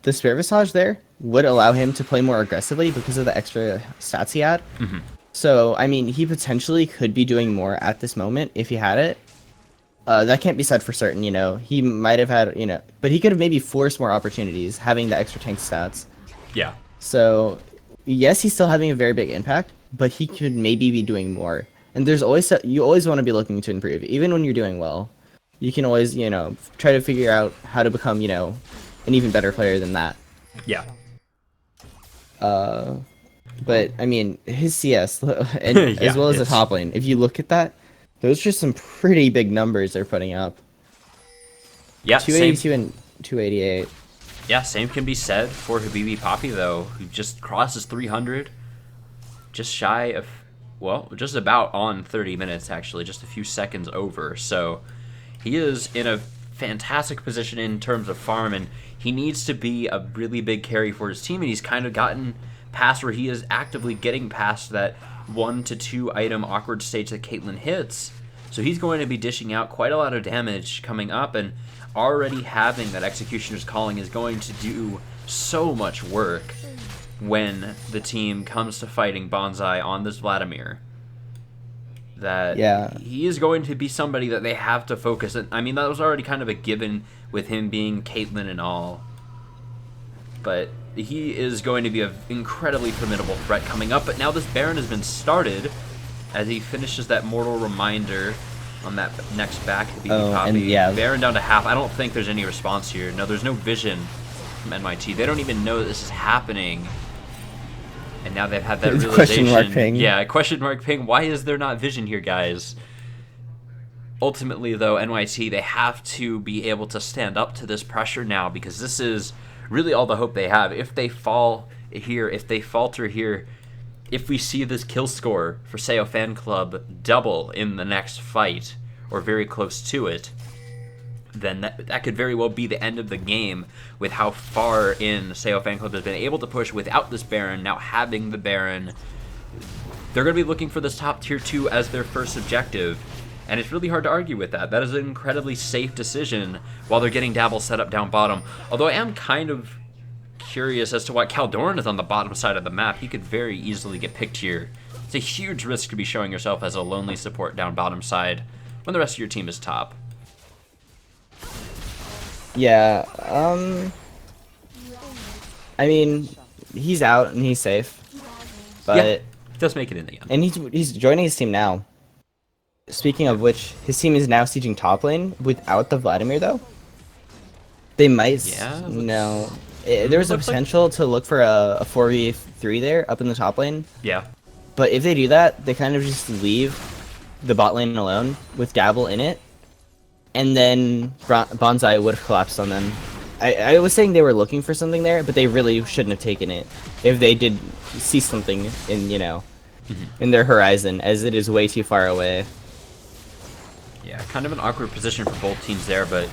the Spirit Visage there would allow him to play more aggressively because of the extra stats he had. Mm-hmm. So, I mean, he potentially could be doing more at this moment if he had it. That can't be said for certain, you know. He might have had, you know, but he could have maybe forced more opportunities having the extra tank stats. Yeah. So, yes, he's still having a very big impact, but he could maybe be doing more. And there's always, you always want to be looking to improve, even when you're doing well. You can always, you know, try to figure out how to become, you know, an even better player than that. Yeah. But, I mean, his CS, and yeah, as well as the top lane, if you look at that, those are some pretty big numbers they're putting up. Yeah, 282 same. and 288. Yeah, same can be said for Habibi Poppy, though, who just crosses 300. Just shy of, well, just about on 30 minutes, actually, just a few seconds over. So he is in a fantastic position in terms of farm, and he needs to be a really big carry for his team, and he's kind of gotten past where he is actively getting past that 1 to 2 item awkward stage that Caitlyn hits. So he's going to be dishing out quite a lot of damage coming up, and already having that Executioner's Calling is going to do so much work when the team comes to fighting Bonsai on this Vladimir. That yeah, he is going to be somebody that they have to focus on. I mean, that was already kind of a given with him being Caitlyn and all. But he is going to be an incredibly formidable threat coming up. But now this Baron has been started as he finishes that Mortal Reminder on that next back. And yeah, Baron down to half. I don't think there's any response here. No, there's no vision from NYT. They don't even know that this is happening. And now they've had that realization. Question mark ping. Yeah, question mark ping. Why is there not vision here, guys? Ultimately, though, NYT, they have to be able to stand up to this pressure now, because this is really all the hope they have. If they fall here, if they falter here, if we see this kill score for Sayo Fan Club double in the next fight, or very close to it, then that could very well be the end of the game, with how far in Sayo Fan Club has been able to push without this Baron. Now having the Baron, they're going to be looking for this top tier 2 as their first objective, and it's really hard to argue with that. That is an incredibly safe decision while they're getting Dabble set up down bottom. Although I am kind of curious as to why Caldoran is on the bottom side of the map. He could very easily get picked here. It's a huge risk to be showing yourself as a lonely support down bottom side when the rest of your team is top. Yeah, I mean, he's out and he's safe, but yeah, he does make it in the end. And he's joining his team now. Speaking of which, his team is now sieging top lane without the Vladimir, though. They might... Yeah. No. There's a potential to look for a 4v3 there, up in the top lane. Yeah. But if they do that, they kind of just leave the bot lane alone with Dabble in it. And then Bonsai would have collapsed on them. I was saying they were looking for something there, but they really shouldn't have taken it. If they did see something in, you know, in their horizon, as it is way too far away. Yeah, kind of an awkward position for both teams there, but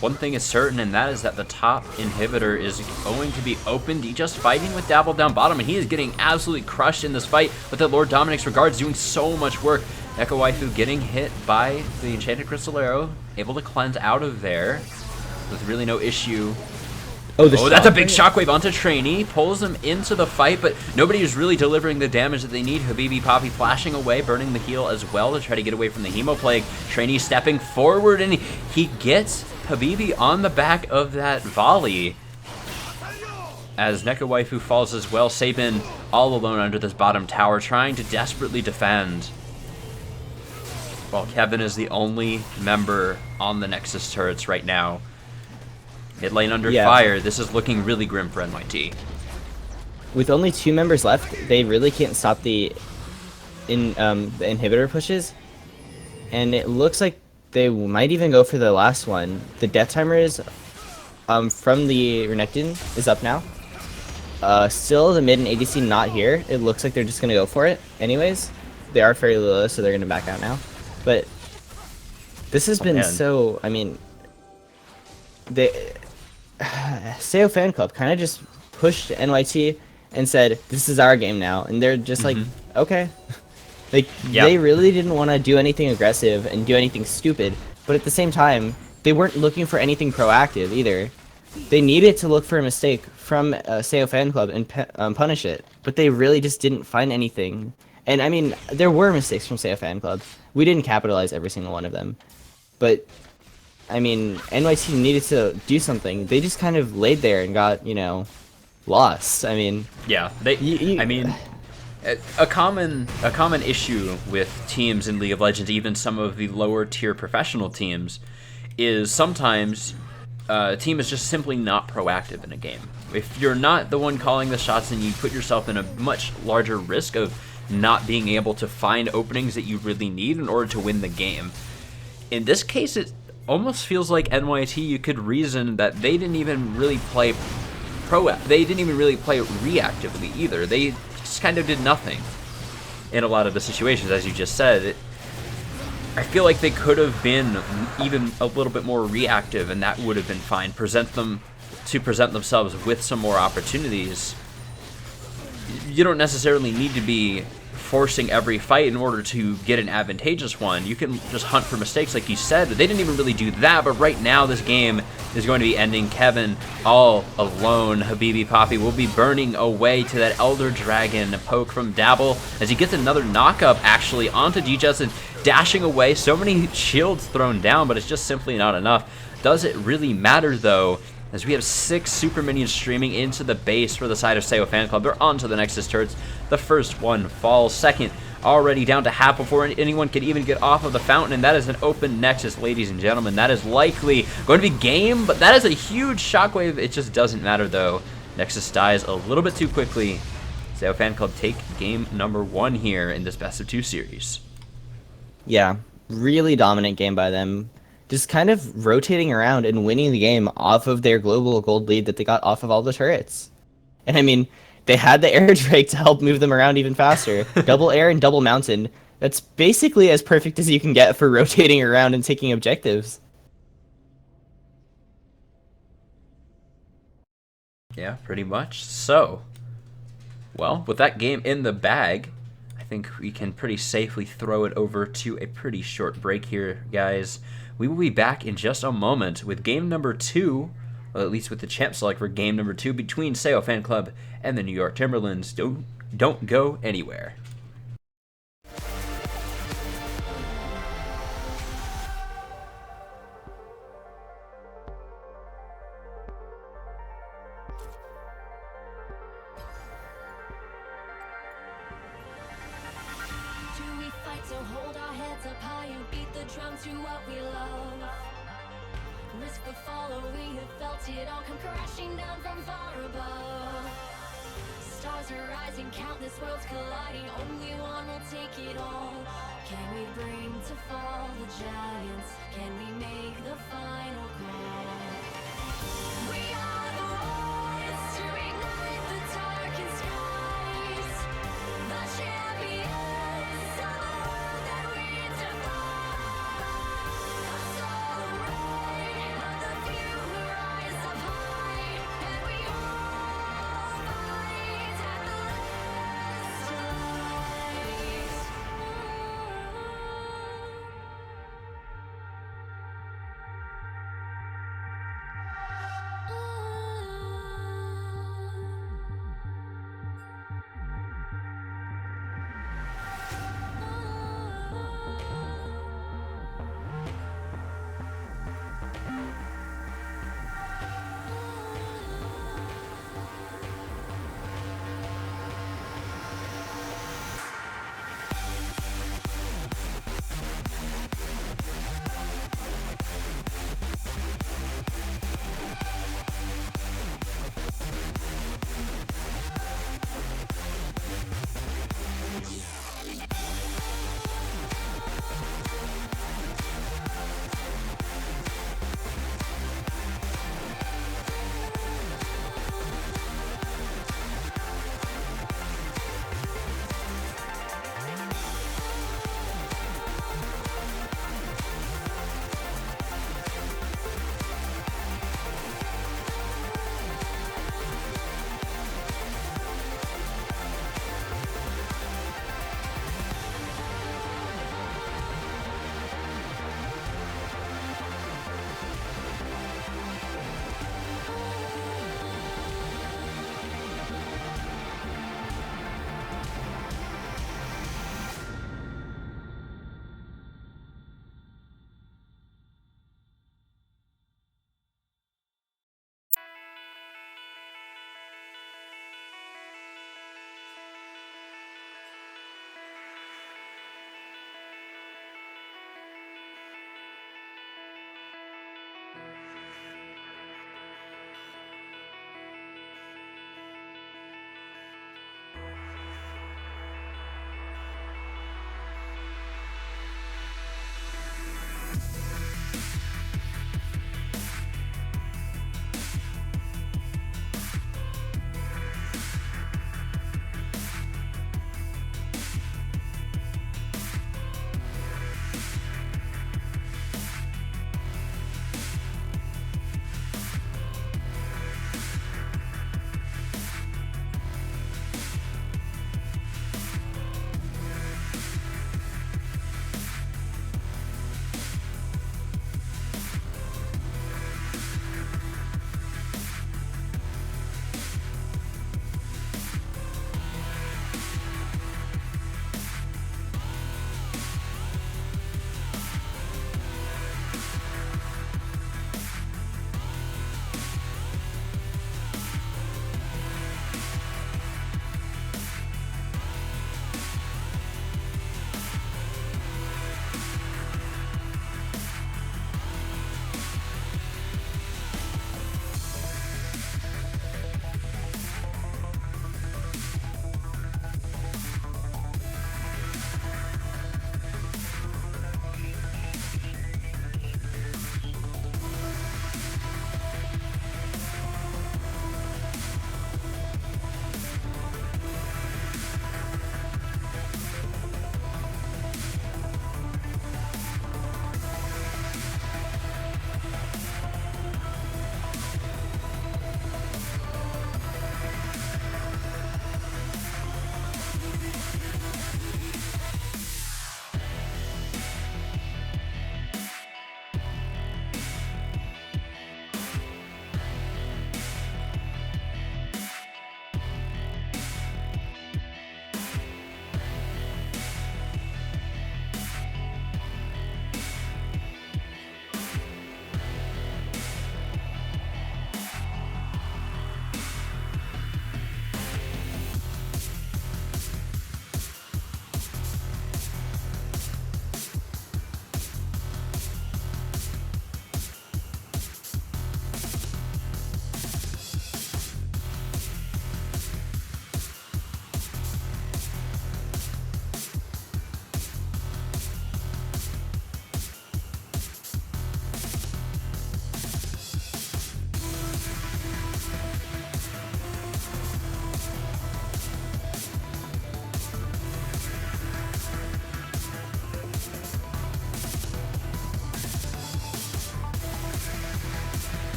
one thing is certain, and that is that the top inhibitor is going to be opened. He just fighting with Dabble down bottom, and he is getting absolutely crushed in this fight, but the Lord Dominic's Regards doing so much work. Echo Waifu getting hit by the Enchanted Crystal Arrow, able to cleanse out of there with really no issue. Oh, that's a big shockwave onto Trainee, pulls him into the fight, but nobody is really delivering the damage that they need. Habibi Poppy flashing away, burning the heal as well to try to get away from the Hemoplague. Trainee stepping forward, and he gets Habibi on the back of that volley. As Neko Waifu falls as well, Sabin all alone under this bottom tower, trying to desperately defend. While Kevin is the only member on the Nexus turrets right now. Mid lane under fire. This is looking really grim for NYT. With only 2 members left, they really can't stop the inhibitor pushes. And it looks like they might even go for the last one. The death timer is from the Renekton is up now. Still the mid and ADC not here. It looks like they're just gonna go for it anyways. They are fairly low, so they're gonna back out now. But this has been so, I mean, Sayo Fan Club kind of just pushed NYT and said, this is our game now. And they're just like, okay. Like, they really didn't want to do anything aggressive and do anything stupid. But at the same time, they weren't looking for anything proactive either. They needed to look for a mistake from Sayo Fan Club and punish it. But they really just didn't find anything. And I mean, there were mistakes from Sayo Fan Club. We didn't capitalize every single one of them. But I mean, NYT needed to do something. They just kind of laid there and got, you know, lost. I mean, yeah, I mean, a common issue with teams in League of Legends, even some of the lower tier professional teams, is sometimes a team is just simply not proactive in a game. If you're not the one calling the shots, then you put yourself in a much larger risk of not being able to find openings that you really need in order to win the game. In this case, it almost feels like NYT, you could reason that they didn't even really play reactively either. They just kind of did nothing in a lot of the situations, as you just said. I feel like they could have been even a little bit more reactive, and that would have been fine. Present themselves with some more opportunities. You don't necessarily need to be forcing every fight in order to get an advantageous one. You can just hunt for mistakes, like you said. They didn't even really do that, but right now this game is going to be ending Kevin all alone. Habibi Poppy will be burning away to that Elder Dragon poke from Dabble as he gets another knockup actually onto DJS and dashing away. So many shields thrown down, but it's just simply not enough. Does it really matter though? As we have 6 super minions streaming into the base for the side of Sayo Fan Club. They're onto the Nexus turrets. The first one falls. Second already down to half before anyone can even get off of the fountain, and that is an open Nexus, ladies and gentlemen. That is likely going to be game, but that is a huge shockwave. It just doesn't matter, though. Nexus dies a little bit too quickly. Sayo Fan Club take game number 1 here in this best of 2 series. Yeah, really dominant game by them. Just kind of rotating around and winning the game off of their global gold lead that they got off of all the turrets. And I mean, they had the air drake to help move them around even faster. Double air and double mountain. That's basically as perfect as you can get for rotating around and taking objectives. Yeah, pretty much. So, well, with that game in the bag, I think we can pretty safely throw it over to a pretty short break here, guys. We will be back in just a moment with game number 2, or at least with the champ select for game number 2 between Sayo Fan Club and the New York Timberlands. Don't go anywhere. So hold our heads up high and beat the drums to what we love. Risk the follow, we have felt it all come crashing down from far above. Stars are rising, countless worlds colliding, only one will take it all. Can we bring to fall the giants? Can we make the final call? We are the ones to ignite the darkest skies. The champions of the world that we defy. A soul ray of the few who rise up high, and we all fight at the last rise.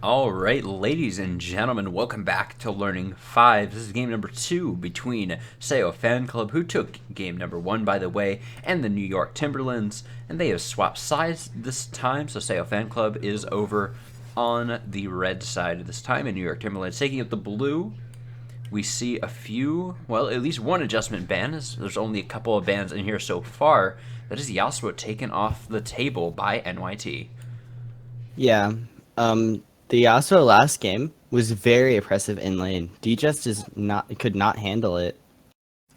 All right, ladies and gentlemen, welcome back to Learning 5. This is game number 2 between Sayo Fan Club, who took game number 1, by the way, and the New York Timberlands, and they have swapped sides this time, so Sayo Fan Club is over on the red side this time, and New York Timberlands taking up the blue. We see a few, well, at least one adjustment ban. There's only a couple of bans in here so far. That is Yasuo taken off the table by NYT. Yeah, the Yasuo last game was very oppressive in lane. Could not handle it,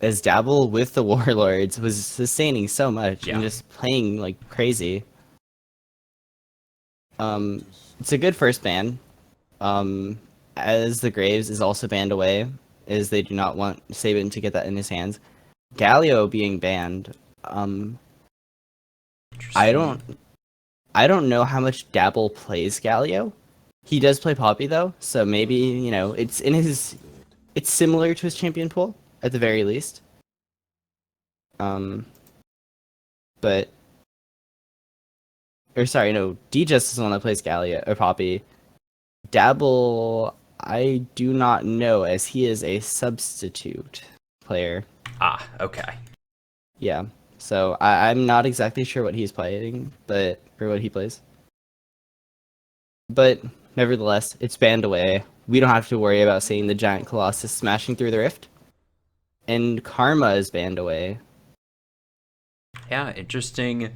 as Dabble with the Warlords was sustaining so much and just playing like crazy. It's a good first ban. As the Graves is also banned away, as they do not want Sabin to get that in his hands. Galio being banned. I don't know how much Dabble plays Galio. He does play Poppy though, so maybe, it's similar to his champion pool at the very least. D-Just is the one that plays Galio or Poppy. Dabble, I do not know, as he is a substitute player. Ah, okay. Yeah, so I'm not exactly sure what he's playing, or what he plays. But nevertheless, it's banned away. We don't have to worry about seeing the giant Colossus smashing through the rift. And Karma is banned away. Yeah, interesting.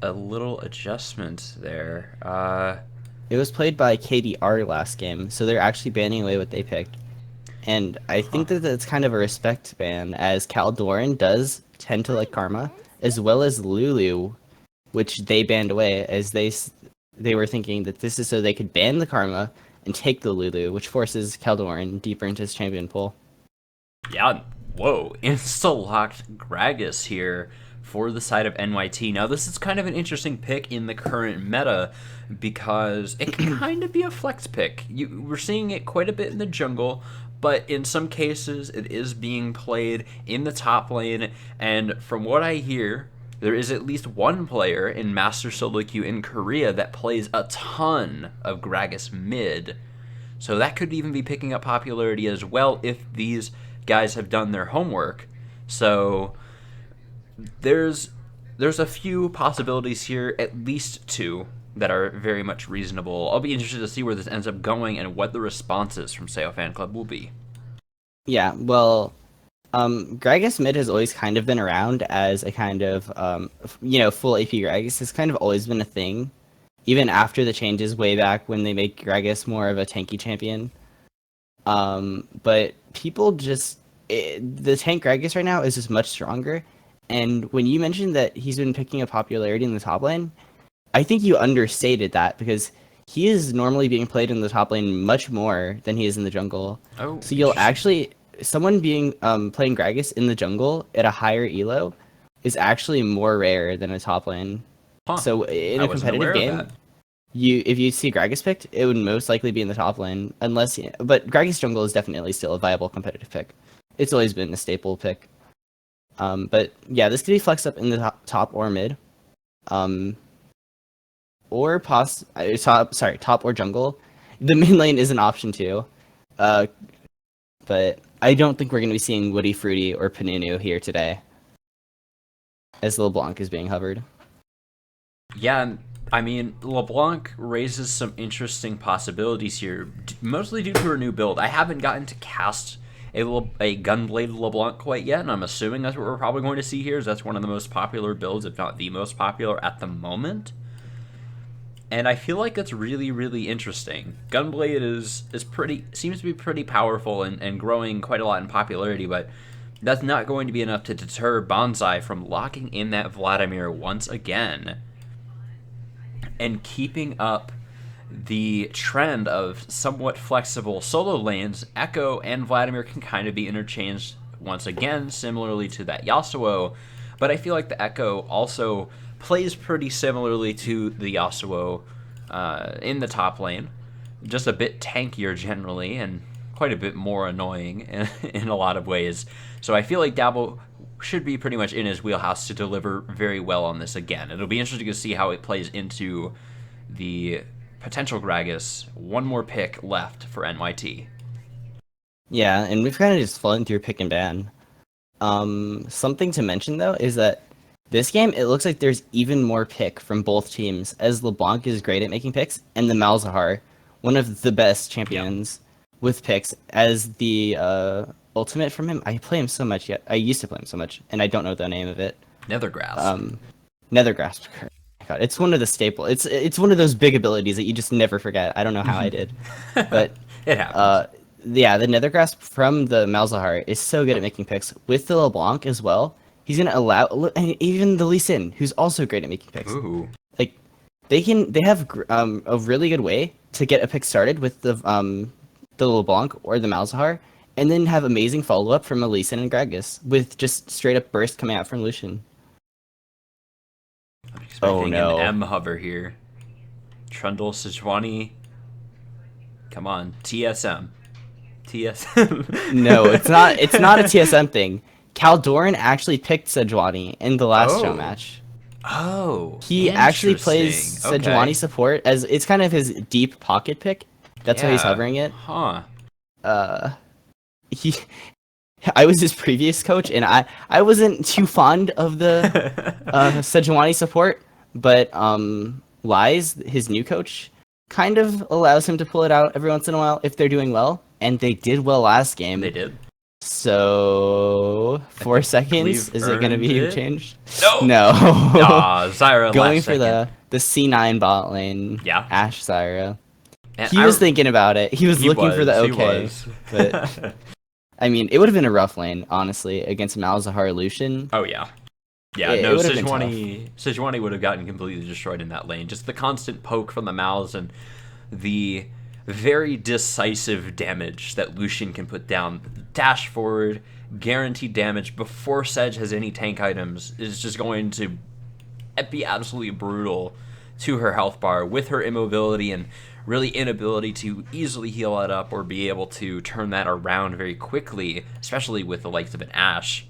A little adjustment there. It was played by KDR last game, so they're actually banning away what they picked. And I think that that's kind of a respect ban, as Caldoran does tend to like Karma, as well as Lulu, which they banned away, as they were thinking that this is so they could ban the Karma and take the Lulu, which forces Caldoran deeper into his champion pool. Yeah, whoa. Insta-locked Gragas here for the side of NYT. Now, this is kind of an interesting pick in the current meta because it can kind of be a flex pick. We're seeing it quite a bit in the jungle, but in some cases it is being played in the top lane, and from what I hear, there is at least one player in Master Solo Queue in Korea that plays a ton of Gragas mid. So that could even be picking up popularity as well if these guys have done their homework. So there's a few possibilities here, at least two, that are very much reasonable. I'll be interested to see where this ends up going and what the responses from Sayo Fan Club will be. Yeah, well, Gragas mid has always kind of been around as a kind of, full AP Gragas has kind of always been a thing, even after the changes way back when they make Gragas more of a tanky champion. But people the tank Gragas right now is just much stronger, and when you mentioned that he's been picking up popularity in the top lane, I think you understated that, because he is normally being played in the top lane much more than he is in the jungle. Oh, so you'll actually... Someone being playing Gragas in the jungle at a higher elo is actually more rare than a top lane. So in a competitive game, if you see Gragas picked, it would most likely be in the top lane, but Gragas jungle is definitely still a viable competitive pick. It's always been a staple pick. But yeah, this could be flexed up in the top or mid, or top or jungle. The mid lane is an option too. But I don't think we're going to be seeing Woody Fruity or Panunu here today, as LeBlanc is being hovered. Yeah, I mean, LeBlanc raises some interesting possibilities here, mostly due to her new build. I haven't gotten to cast a Gunblade LeBlanc quite yet, and I'm assuming that's what we're probably going to see here, as that's one of the most popular builds, if not the most popular at the moment. And I feel like that's really, really interesting. Gunblade seems to be pretty powerful and growing quite a lot in popularity, but that's not going to be enough to deter Bonsai from locking in that Vladimir once again and keeping up the trend of somewhat flexible solo lanes. Echo and Vladimir can kind of be interchanged once again, similarly to that Yasuo, but I feel like the Echo also plays pretty similarly to the Yasuo in the top lane, just a bit tankier generally and quite a bit more annoying in a lot of ways. So I feel like Dabble should be pretty much in his wheelhouse to deliver very well on this again. It'll be interesting to see how it plays into the potential Gragas, one more pick left for NYT. Yeah, and we've kind of just flown through pick and ban. Something to mention though is that this game, it looks like there's even more pick from both teams, as LeBlanc is great at making picks, and the Malzahar, one of the best champions with picks, as the ultimate from him. I play him so much yet. I used to play him so much, and I don't know the name of it. Nethergrasp. Nethergrasp. God, it's one of the staple. It's one of those big abilities that you just never forget. I don't know how I did, but It happens. yeah, the Nethergrasp from the Malzahar is so good at making picks. With the LeBlanc as well, he's gonna allow, and even the Lee Sin, who's also great at making picks. Ooh. Like, they have a really good way to get a pick started with the LeBlanc or the Malzahar, and then have amazing follow up from a Lee Sin and Gragas with just straight up burst coming out from Lucian. I'm expecting no. an M hover here. Trundle, Sejuani. Come on, TSM. TSM. No, it's not. It's not a TSM thing. Caldoran actually picked Sejuani in the last show match. Oh, He actually plays interesting. Sejuani Okay. support as it's kind of his deep pocket pick. That's how he's Yeah. hovering it. Huh. He, I was his previous coach, and I wasn't too fond of the Sejuani support, but Lies, his new coach, kind of allows him to pull it out every once in a while if they're doing well, and they did well last game. They did. So 4 seconds, we've is it going to earned be it? changed? No. No. Zyra Going last for second. the C9 bot lane. Yeah. Ash Zyra. And He was thinking about it. He was looking for the he okay. was. But I mean, it would have been a rough lane, honestly, against Malzahar Lucian. Oh yeah. Yeah, It no, would've been Sejuani would have gotten completely destroyed in that lane. Just the constant poke from the Malz and the very decisive damage that Lucian can put down. Dash forward, guaranteed damage before Sedge has any tank items is just going to be absolutely brutal to her health bar with her immobility and really inability to easily heal that up or be able to turn that around very quickly, especially with the likes of an Ashe.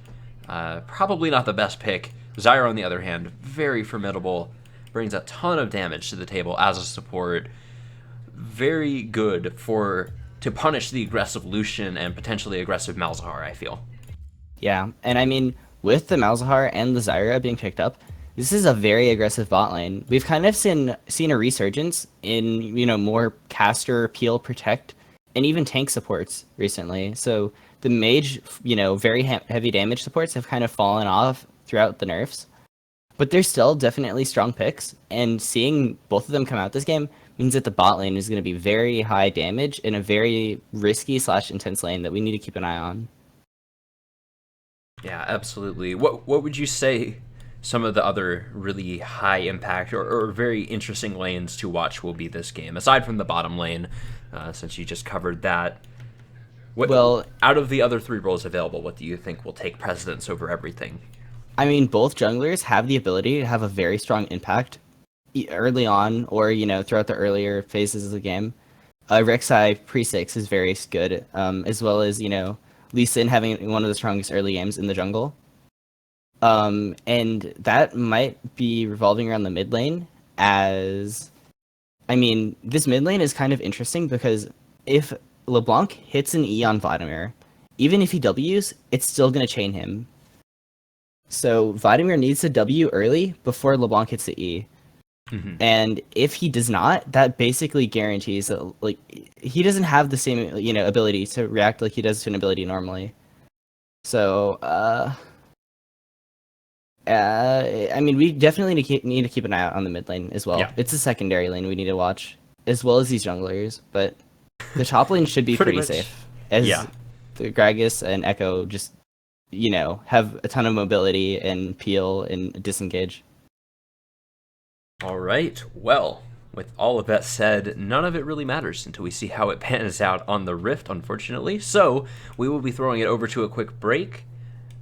Probably not the best pick. Zyra, on the other hand, very formidable, brings a ton of damage to the table as a support. Very good to punish the aggressive Lucian and potentially aggressive Malzahar, I feel. Yeah, and I mean, with the Malzahar and the Zyra being picked up, this is a very aggressive bot lane. We've kind of seen a resurgence in, more caster, peel, protect, and even tank supports recently. So the mage, very heavy damage supports have kind of fallen off throughout the nerfs. But they're still definitely strong picks, and seeing both of them come out this game means that the bot lane is going to be very high damage in a very risky / intense lane that we need to keep an eye on. Yeah, absolutely. What would you say some of the other really high impact or very interesting lanes to watch will be this game, aside from the bottom lane, since you just covered that? Well, out of the other 3 roles available, what do you think will take precedence over everything? I mean, both junglers have the ability to have a very strong impact early on or, throughout the earlier phases of the game. Rek'Sai pre-6 is very good, as well as, Lee Sin having one of the strongest early games in the jungle. And that might be revolving around the mid lane as... I mean, this mid lane is kind of interesting because if LeBlanc hits an E on Vladimir, even if he Ws, it's still going to chain him. So Vladimir needs to W early before LeBlanc hits the E. Mm-hmm. And if he does not, that basically guarantees that he doesn't have the same ability to react like he does to an ability normally. So I mean, we definitely need to keep an eye out on the mid lane as well. Yeah. It's a secondary lane we need to watch, as well as these junglers. But the top lane should be pretty safe, as the Gragas and Echo just have a ton of mobility and peel and disengage. All right. Well, with all of that said, none of it really matters until we see how it pans out on the Rift, unfortunately. So we will be throwing it over to a quick break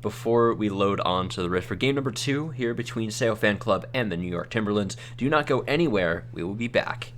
before we load on to the Rift for game number 2 here between Sayo Fan Club and the New York Timberlands. Do not go anywhere. We will be back.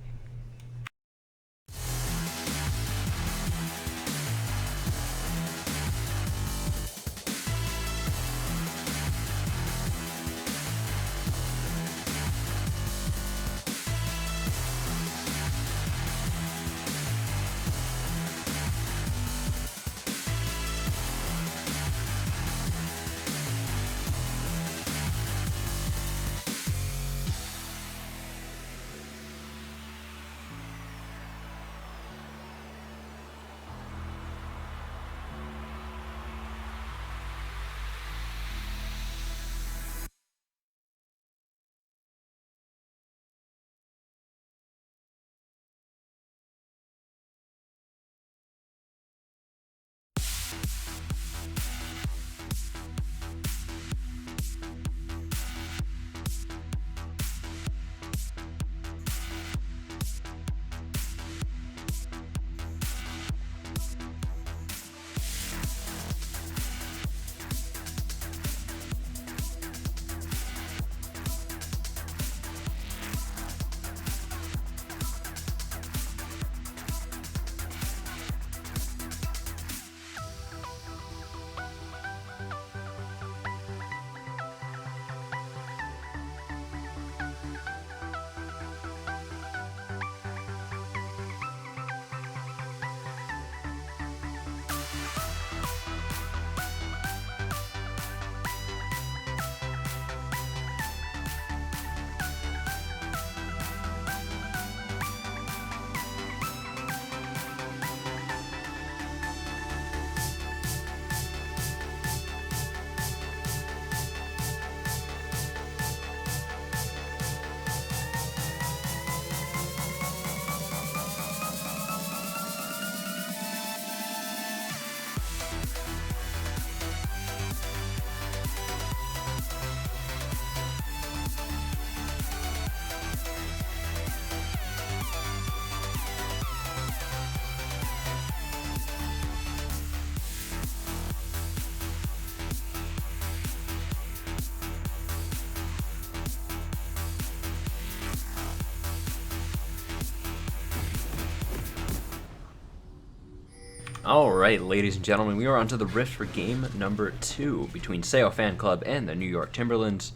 Alright, ladies and gentlemen, we are on to the Rift for game number 2 between Sayo Fan Club and the New York Timberlands.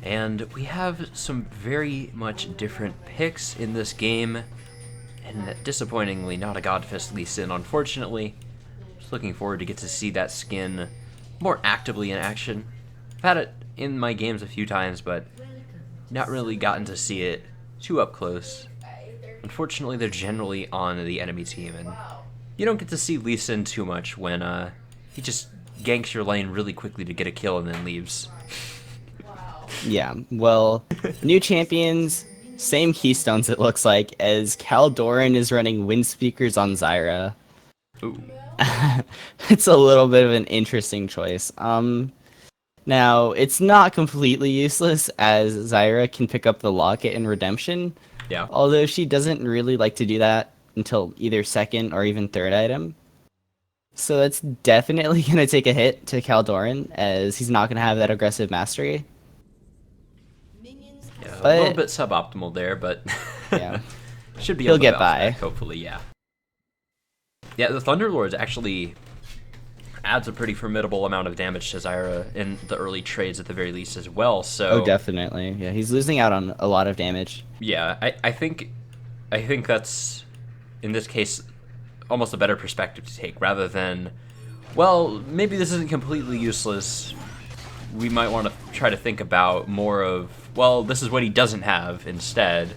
And we have some very much different picks in this game, and disappointingly not a Godfist Lee Sin, unfortunately. Just looking forward to get to see that skin more actively in action. I've had it in my games a few times, but not really gotten to see it too up close. Unfortunately, they're generally on the enemy team, and you don't get to see Lee Sin too much when he just ganks your lane really quickly to get a kill and then leaves. Yeah, well, new champions, same keystones it looks like, as Caldoran is running wind speakers on Zyra. Ooh. It's a little bit of an interesting choice. Now, it's not completely useless, as Zyra can pick up the locket in Redemption. Yeah. Although she doesn't really like to do that until either second or even third item. So that's definitely going to take a hit to Caldoran, as he's not going to have that aggressive mastery. Yeah, But- a little bit suboptimal there, but Yeah. should be He'll able to get bounce by. back, hopefully, yeah. Yeah, the Thunderlords actually adds a pretty formidable amount of damage to Zyra in the early trades at the very least as well, so... Oh, definitely. Yeah, he's losing out on a lot of damage. Yeah, I think that's, in this case, almost a better perspective to take, rather than, well, maybe this isn't completely useless. We might want to try to think about more of, well, this is what he doesn't have instead,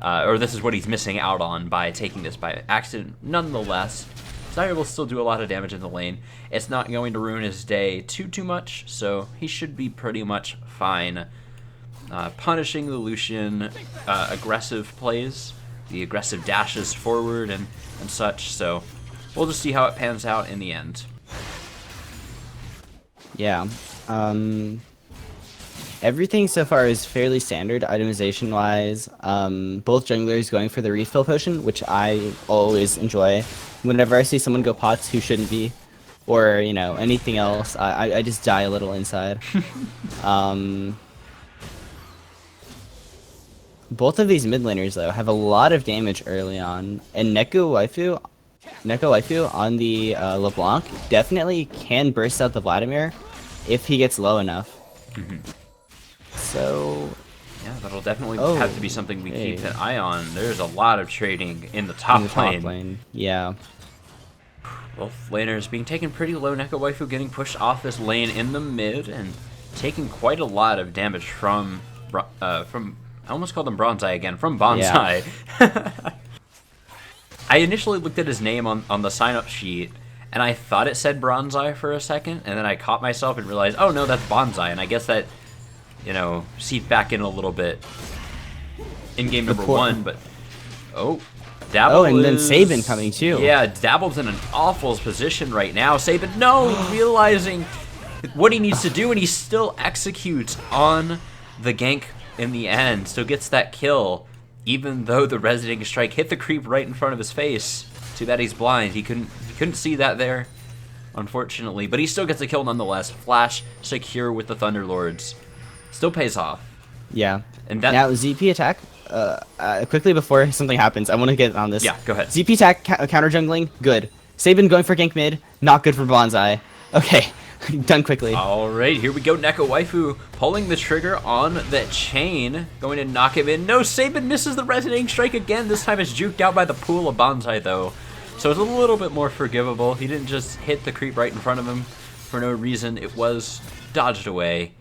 or this is what he's missing out on by taking this by accident. Nonetheless, Sayo will still do a lot of damage in the lane. It's not going to ruin his day too much, so he should be pretty much fine. Punishing the Lucian aggressive plays, the aggressive dashes forward and such, so we'll just see how it pans out in the end. Yeah. Everything so far is fairly standard itemization-wise. Both junglers going for the refill potion, which I always enjoy. Whenever I see someone go pots who shouldn't be, or, you know, anything else, I just die a little inside. Both of these mid laners, though, have a lot of damage early on, and Neko Waifu on the LeBlanc definitely can burst out the Vladimir if he gets low enough. So... Yeah, that'll definitely Oh, have to be something we hey. keep an eye on. There's a lot of trading in the top in the top lane. lane. Yeah. Both laners being taken pretty low. Neko Waifu getting pushed off this lane in the mid and taking quite a lot of damage from I almost called him Bronzai again, from Bonsai. Yeah. I initially looked at his name on the sign-up sheet, and I thought it said Bronzai for a second, and then I caught myself and realized, oh no, that's Bonsai, and I guess that, you know, seeped back in a little bit in game number 1, but... Oh, Dabble Oh, and then is- Sabin coming too. Yeah, Dabble's in an awful position right now. Sabin, no, realizing what he needs to do, and he still executes on the gank in the end. Still gets that kill, even though the Resonating Strike hit the creep right in front of his face. Too bad he's blind. He couldn't see that there, unfortunately. But he still gets a kill nonetheless. Flash secure with the Thunderlords. Still pays off. Yeah. And that, Now, ZP attack, quickly before something happens, I want to get on this. Yeah, go ahead. ZP attack, counter jungling, good. Sabin going for gank mid, not good for Bonsai. Okay, done quickly. Alright, here we go. Neko Waifu pulling the trigger on that chain. Going to knock him in. No, Sabin misses the Resonating Strike again. This time it's juked out by the pool of Bonsai, though. So it's a little bit more forgivable. He didn't just hit the creep right in front of him for no reason. It was dodged away.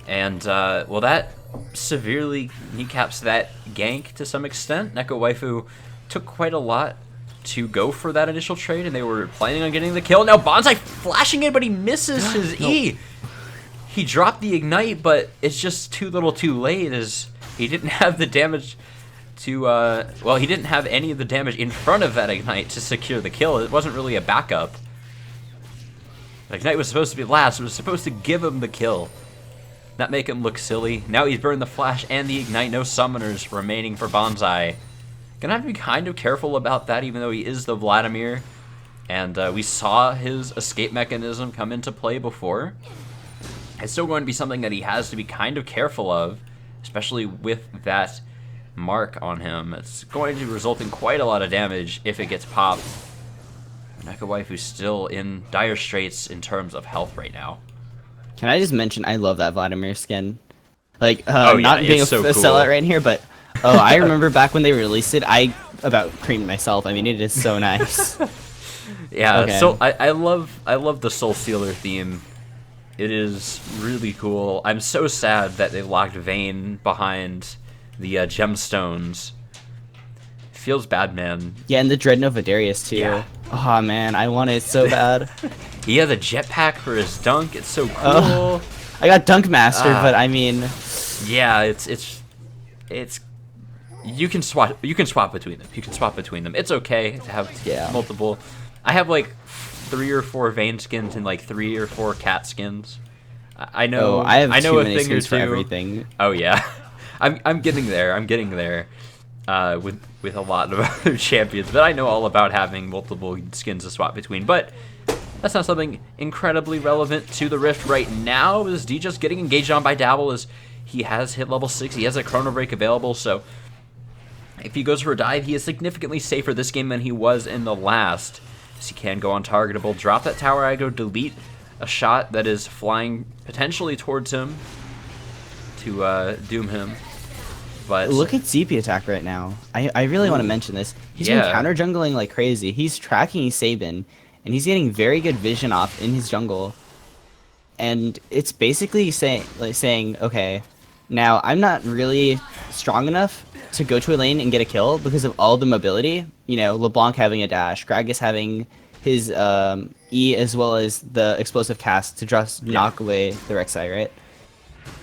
And, well, that severely kneecaps that gank to some extent. Neko Waifu took quite a lot to go for that initial trade, and they were planning on getting the kill. Now Bonsai flashing it, but he misses his E. He dropped the ignite, but it's just too little too late, as he didn't have the damage to, well, he didn't have any of the damage in front of that ignite to secure the kill. It wasn't really a backup. The ignite was supposed to be last. It was supposed to give him the kill, not make him look silly. Now he's burned the flash and the ignite. No summoners remaining for Bonsai. Gonna have to be kind of careful about that, even though he is the Vladimir. And we saw his escape mechanism come into play before. It's still going to be something that he has to be kind of careful of, especially with that mark on him. It's going to result in quite a lot of damage if it gets popped. Mecha Waifu's still in dire straits in terms of health right now. Can I just mention I love that Vladimir skin? Like, Oh, yeah, not being it's so cool. sellout right here, but I remember back when they released it, I about creamed myself. I mean, it is so nice. Yeah, Okay. so I love the Soul Stealer theme. It is really cool. I'm so sad that they locked Vayne behind the gemstones. Feels bad, man. Yeah, and the Dreadnought Vidarius too. Yeah. Oh man, I want it so bad. He has a jetpack for his dunk. It's so cool. I got Dunk Master, but I mean, Yeah, it's you can swap between them. You can swap between them. It's okay to have multiple. I have like 3 or 4 Vayne skins and like 3 or 4 cat skins. I know. I have know too a many thing or skins for two. everything. Oh yeah, I'm getting there. I'm getting there. With a lot of other champions, but I know all about having multiple skins to swap between. But that's not something incredibly relevant to the Rift right now. Is D just getting engaged on by Dabble as he has hit level 6. He has a Chrono Break available, so if he goes for a dive, he is significantly safer this game than he was in the last. As he can go untargetable, drop that tower aggro, delete a shot that is flying potentially towards him to doom him. But Look at ZP attack right now. I really want to mention this. He's been counter jungling like crazy. He's tracking Sabin, and he's getting very good vision off in his jungle. And it's basically saying, okay, now I'm not really strong enough to go to a lane and get a kill because of all the mobility. You know, LeBlanc having a dash, Gragas having his E as well as the explosive cast to just knock away the Rek'Sai, right?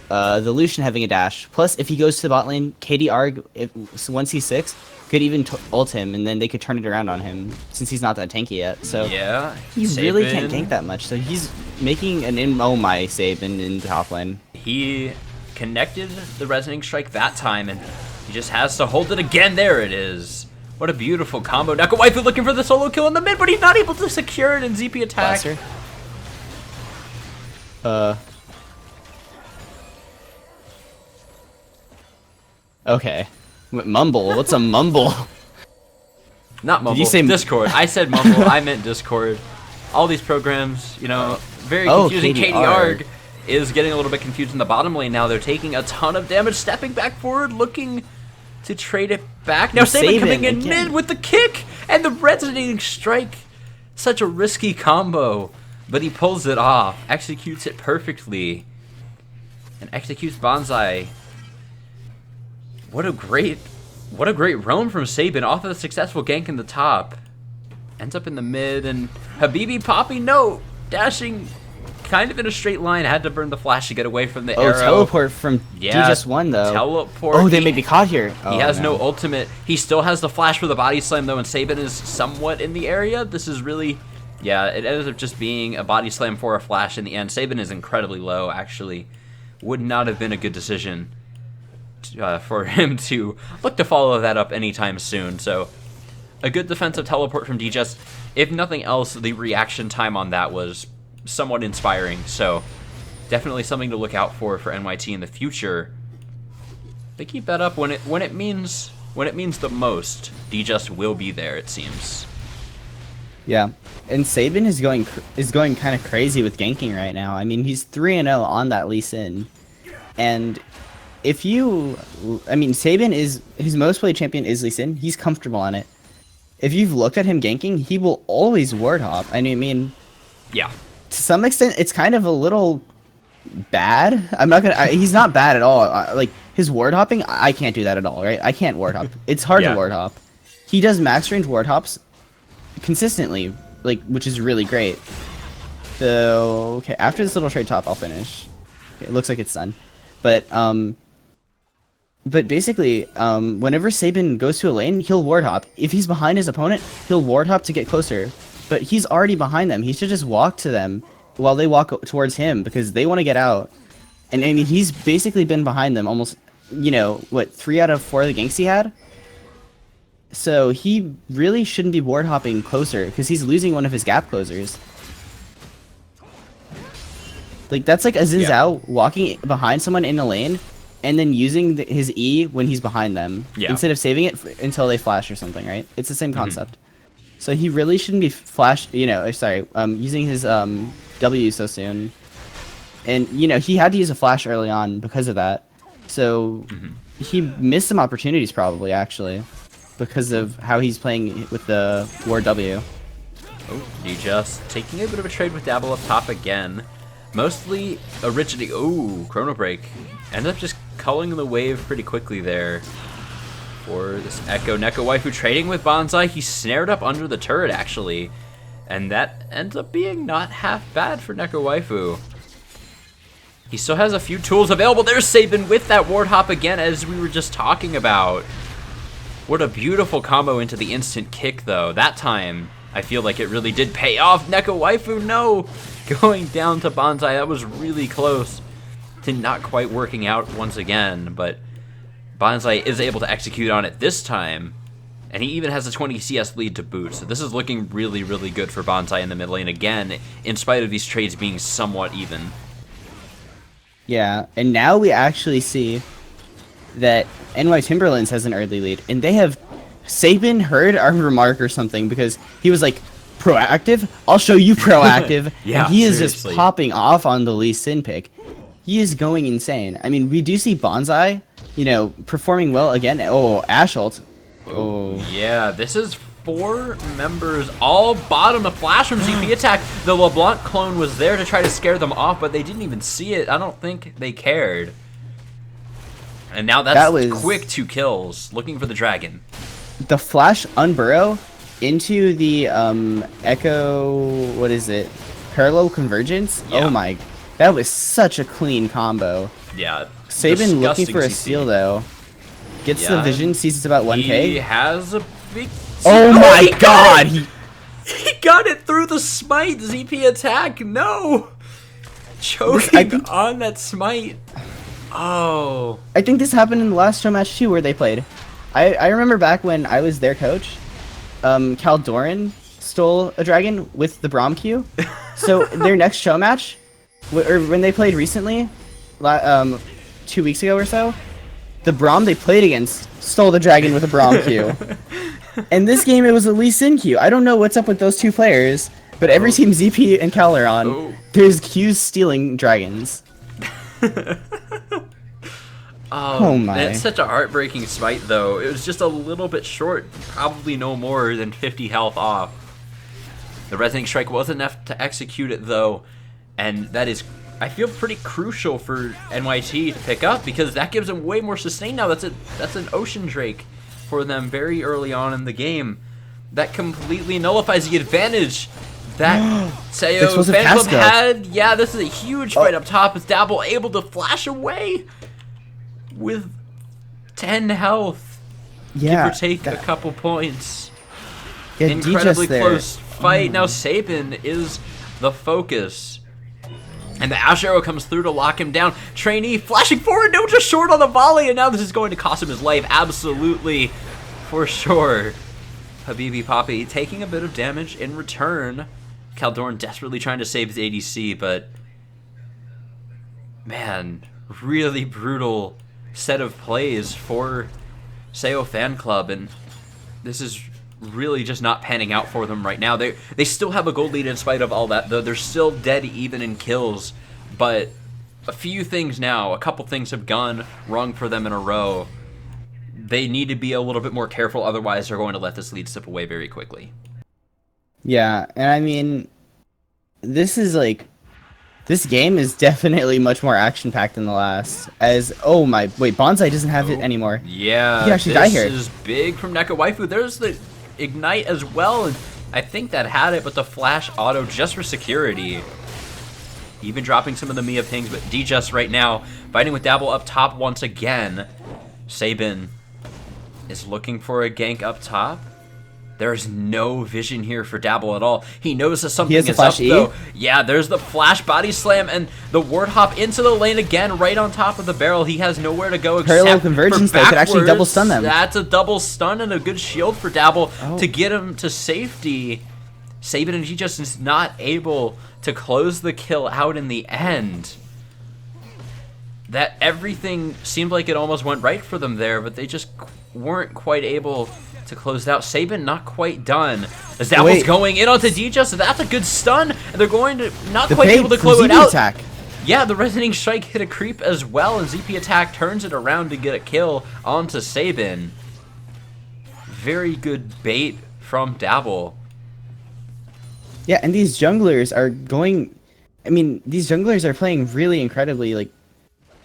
The Lucian having a dash. Plus, if he goes to the bot lane, KDR, once he's 6, could even ult him, and then they could turn it around on him, since he's not that tanky yet. So yeah, he really can't gank that much. So he's making an my Sabin in the top lane. He connected the Resonating Strike that time, and he just has to hold it again. There it is. What a beautiful combo. Neko Waifu looking for the solo kill in the mid, but he's not able to secure it in ZP attack. Blaster. Okay. Mumble. What's a mumble? Not Mumble. Did you say Discord? I said Mumble. I meant Discord. All these programs, you know, very confusing. KDR is getting a little bit confused in the bottom lane now. They're taking a ton of damage, stepping back forward, looking to trade it back. Now Sabin coming in mid with the kick and the Resonating Strike. Such a risky combo, but he pulls it off, executes it perfectly, and executes Bonsai. What a great roam from Sabin off of a successful gank in the top. Ends up in the mid, and Habibi Poppy, no! Dashing kind of in a straight line, had to burn the flash to get away from the arrow. Teleport from D1 though. Teleport. Oh, they may be caught here. He has no ultimate. He still has the flash for the body slam though, and Sabin is somewhat in the area. This is really, yeah, it ends up just being a body slam for a flash in the end. Sabin is incredibly low, actually. Would not have been a good decision for him to look to follow that up anytime soon. So a good defensive teleport from DJS. If nothing else, the reaction time on that was somewhat inspiring. So definitely something to look out for NYT in the future. They keep that up when it means the most. DJS will be there, it seems. Yeah, and Sabin is going kind of crazy with ganking right now. I mean, he's 3-0 on that Lee Sin, and Sabin is his most played champion is Lee Sin. He's comfortable on it. If you've looked at him ganking, he will always ward hop. I mean, yeah, to some extent, it's kind of a little bad. He's not bad at all. Like his ward hopping, I can't do that at all. Right? I can't ward hop. It's hard to ward hop. He does max range ward hops consistently, like, which is really great. So okay, after this little trade top, I'll finish. Okay, it looks like it's done, But basically, whenever Sabin goes to a lane, he'll ward hop. If he's behind his opponent, he'll ward hop to get closer. But he's already behind them. He should just walk to them while they walk towards him because they want to get out. And I mean, he's basically been behind them almost, 3 out of 4 of the ganks he had? So he really shouldn't be ward hopping closer because he's losing one of his gap closers. Like, that's like a Xin Zhao walking behind someone in a lane and then using his E when he's behind them instead of saving it until they flash or something, right? It's the same concept. so he really shouldn't be using his W so soon. And he had to use a flash early on because of that. So he missed some opportunities probably actually because of how he's playing with the War W. Oh, he just taking a bit of a trade with Dabble up top again. Mostly originating. Oh, Chrono Break. Ended up just culling the wave pretty quickly there. For this Echo Neko Waifu trading with Bonsai. He snared up under the turret actually. And that ends up being not half bad for Neko Waifu. He still has a few tools available. There's Sabin with that ward hop again, as we were just talking about. What a beautiful combo into the instant kick, though. That time, I feel like it really did pay off. Neko Waifu, no! Going down to Bonsai. That was really close to not quite working out once again, but Bonsai is able to execute on it this time. And he even has a 20 CS lead to boot. So this is looking really, really good for Bonsai in the mid lane again, in spite of these trades being somewhat even. Yeah, and now we actually see that NY Timberlands has an early lead, and they have... Sabin heard our remark or something, because he was like, proactive? I'll show you proactive. Yeah, and he is seriously. just popping off on the Lee Sin pick. He is going insane. I mean, we do see Bonsai, performing well again. Oh, Ashult. Oh. Yeah, this is 4 members all bottom. A flash from ZP attack. The LeBlanc clone was there to try to scare them off, but they didn't even see it. I don't think they cared. And now that was quick 2 kills. Looking for the dragon. The flash unburrow into the Echo, what is it? Parallel convergence? Yeah. Oh my, that was such a clean combo. Yeah. Sabin looking for a CC. steal though. Gets the vision, sees it's about 1k. He has a big... Oh my god! He got it through the smite. ZP attack. No! Choking on that smite. Oh. I think this happened in the last Showmatch too, where they played. I remember back when I was their coach, Caldoran stole a dragon with the Braum Q. So their next Showmatch, or when they played recently, 2 weeks ago or so, the Braum they played against stole the dragon with a Braum Q. And this game it was a Lee Sin Q. I don't know what's up with those 2 players, but every team ZP and Cal are on, there's Qs stealing dragons. Oh my. It's such a heartbreaking smite, though. It was just a little bit short, probably no more than 50 health off. The Resonating Strike wasn't enough to execute it, though, and that is, I feel, pretty crucial for NYT to pick up, because that gives them way more sustain now. That's an Ocean Drake for them very early on in the game. That completely nullifies the advantage that Sayo fan club had. Yeah, this is a huge fight up top. Is Dabble able to flash away with 10 health? Yeah, give or take a couple points. Yeah, incredibly close fight. Now Sabin is the focus. And the Ash Arrow comes through to lock him down. Trainee flashing forward, no, just short on the volley, and now this is going to cost him his life. Absolutely, for sure. Habibi Poppy taking a bit of damage in return. Caldorn desperately trying to save his ADC, but man, really brutal set of plays for Sayo Fan Club, and this is really just not panning out for them right now. They still have a gold lead in spite of all that, though. They're still dead even in kills, but a couple things have gone wrong for them in a row. They need to be a little bit more careful, otherwise they're going to let this lead slip away very quickly. Yeah, and I mean, this game is definitely much more action-packed than the last. Bonsai doesn't have it anymore. Yeah, he could actually die here. This is big from Neko Waifu. There's the Ignite as well, and I think that had it, but the flash auto just for security. Even dropping some of the Mia pings, but D-Just right now fighting with Dabble up top once again. Sabin is looking for a gank up top. There's no vision here for Dabble at all. He knows that something is up, though. Yeah, there's the flash body slam and the ward hop into the lane again, right on top of the barrel. He has nowhere to go except parallel convergence, though, could actually double stun them. That's a double stun and a good shield for Dabble to get him to safety. Sabin and G just is not able to close the kill out in the end. That everything seemed like it almost went right for them there, but they just weren't quite able to close it out. Saban not quite done. As Dabble's going in onto DJ, so that's a good stun. And they're going to not quite able to close it out. Attack. Yeah, the Resonating Strike hit a creep as well, and ZP Attack turns it around to get a kill onto Saban. Very good bait from Dabble. Yeah, and these junglers are going... I mean, these junglers are playing really incredibly, like,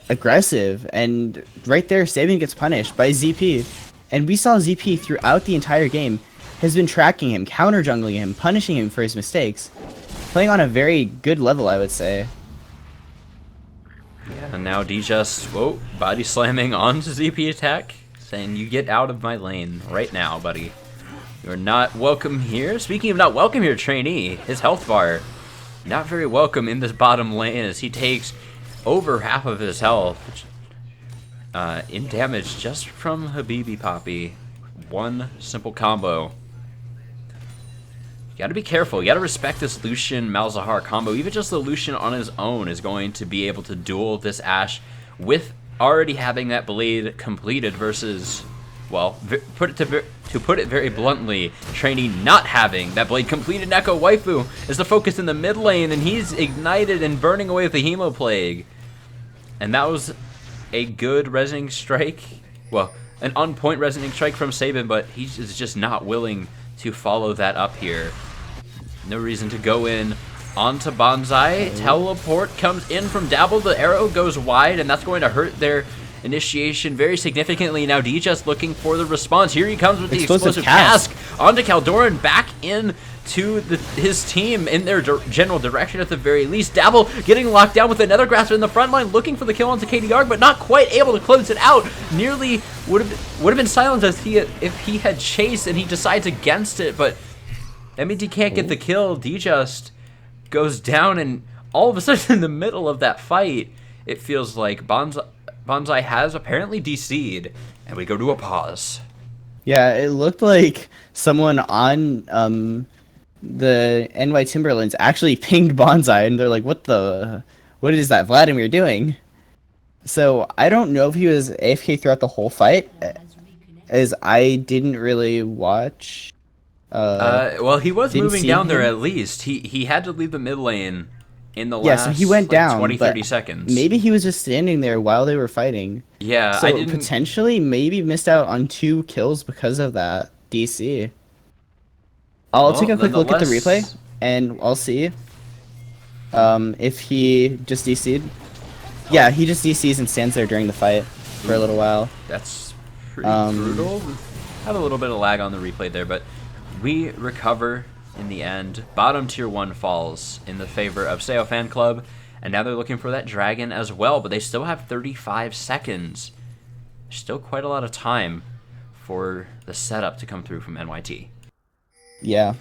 aggressive, and right there, Saban gets punished by ZP. And we saw ZP throughout the entire game has been tracking him, counter jungling him, punishing him for his mistakes. Playing on a very good level, I would say. Yeah, and now D-Just, whoa, body slamming onto ZP Attack, saying, you get out of my lane right now, buddy. You're not welcome here. Speaking of not welcome here, trainee, his health bar, not very welcome in this bottom lane as he takes over half of his health in damage just from Habibi Poppy. One simple combo. You gotta be careful. You gotta respect this Lucian Malzahar combo. Even just the Lucian on his own is going to be able to duel this Ashe with already having that blade completed versus, well, to put it very bluntly, trainee not having that blade completed. Neko Waifu is the focus in the mid lane, and he's ignited and burning away with the Hemo Plague. And that was a good Resonating Strike. Well, an on-point Resonating Strike from Saban, but he's just not willing to follow that up here. No reason to go in onto Bonsai. Teleport comes in from Dabble. The arrow goes wide, and that's going to hurt their initiation very significantly. Now D-Just looking for the response. Here he comes with the explosive cask onto Caldoran, back in to his team in their general direction at the very least. Dabble getting locked down with another grasp in the front line, looking for the kill onto KDR, but not quite able to close it out. Nearly would have been silenced as if he had chased, and he decides against it, but MED can't get the kill. D-Just goes down, and all of a sudden in the middle of that fight, it feels like Bonsai has apparently DC'd, and we go to a pause. Yeah, it looked like someone on the NY Timberlands actually pinged Bonsai, and they're like, what is that Vladimir doing? So I don't know if he was AFK throughout the whole fight, as I didn't really watch. Well, he was moving down there at least. He had to leave the mid lane in the last, so he went down 20-30 seconds. Maybe he was just standing there while they were fighting. Yeah, so I didn't... potentially maybe missed out on 2 kills because of that DC. I'll take a quick look at the replay, and I'll see if he just DC'd. Yeah, he just DCs and stands there during the fight for a little while. That's pretty brutal. Have a little bit of lag on the replay there, but we recover in the end. Bottom tier 1 falls in the favor of Sayo Fan Club, and now they're looking for that dragon as well, but they still have 35 seconds. Still quite a lot of time for the setup to come through from NYT. Yeah,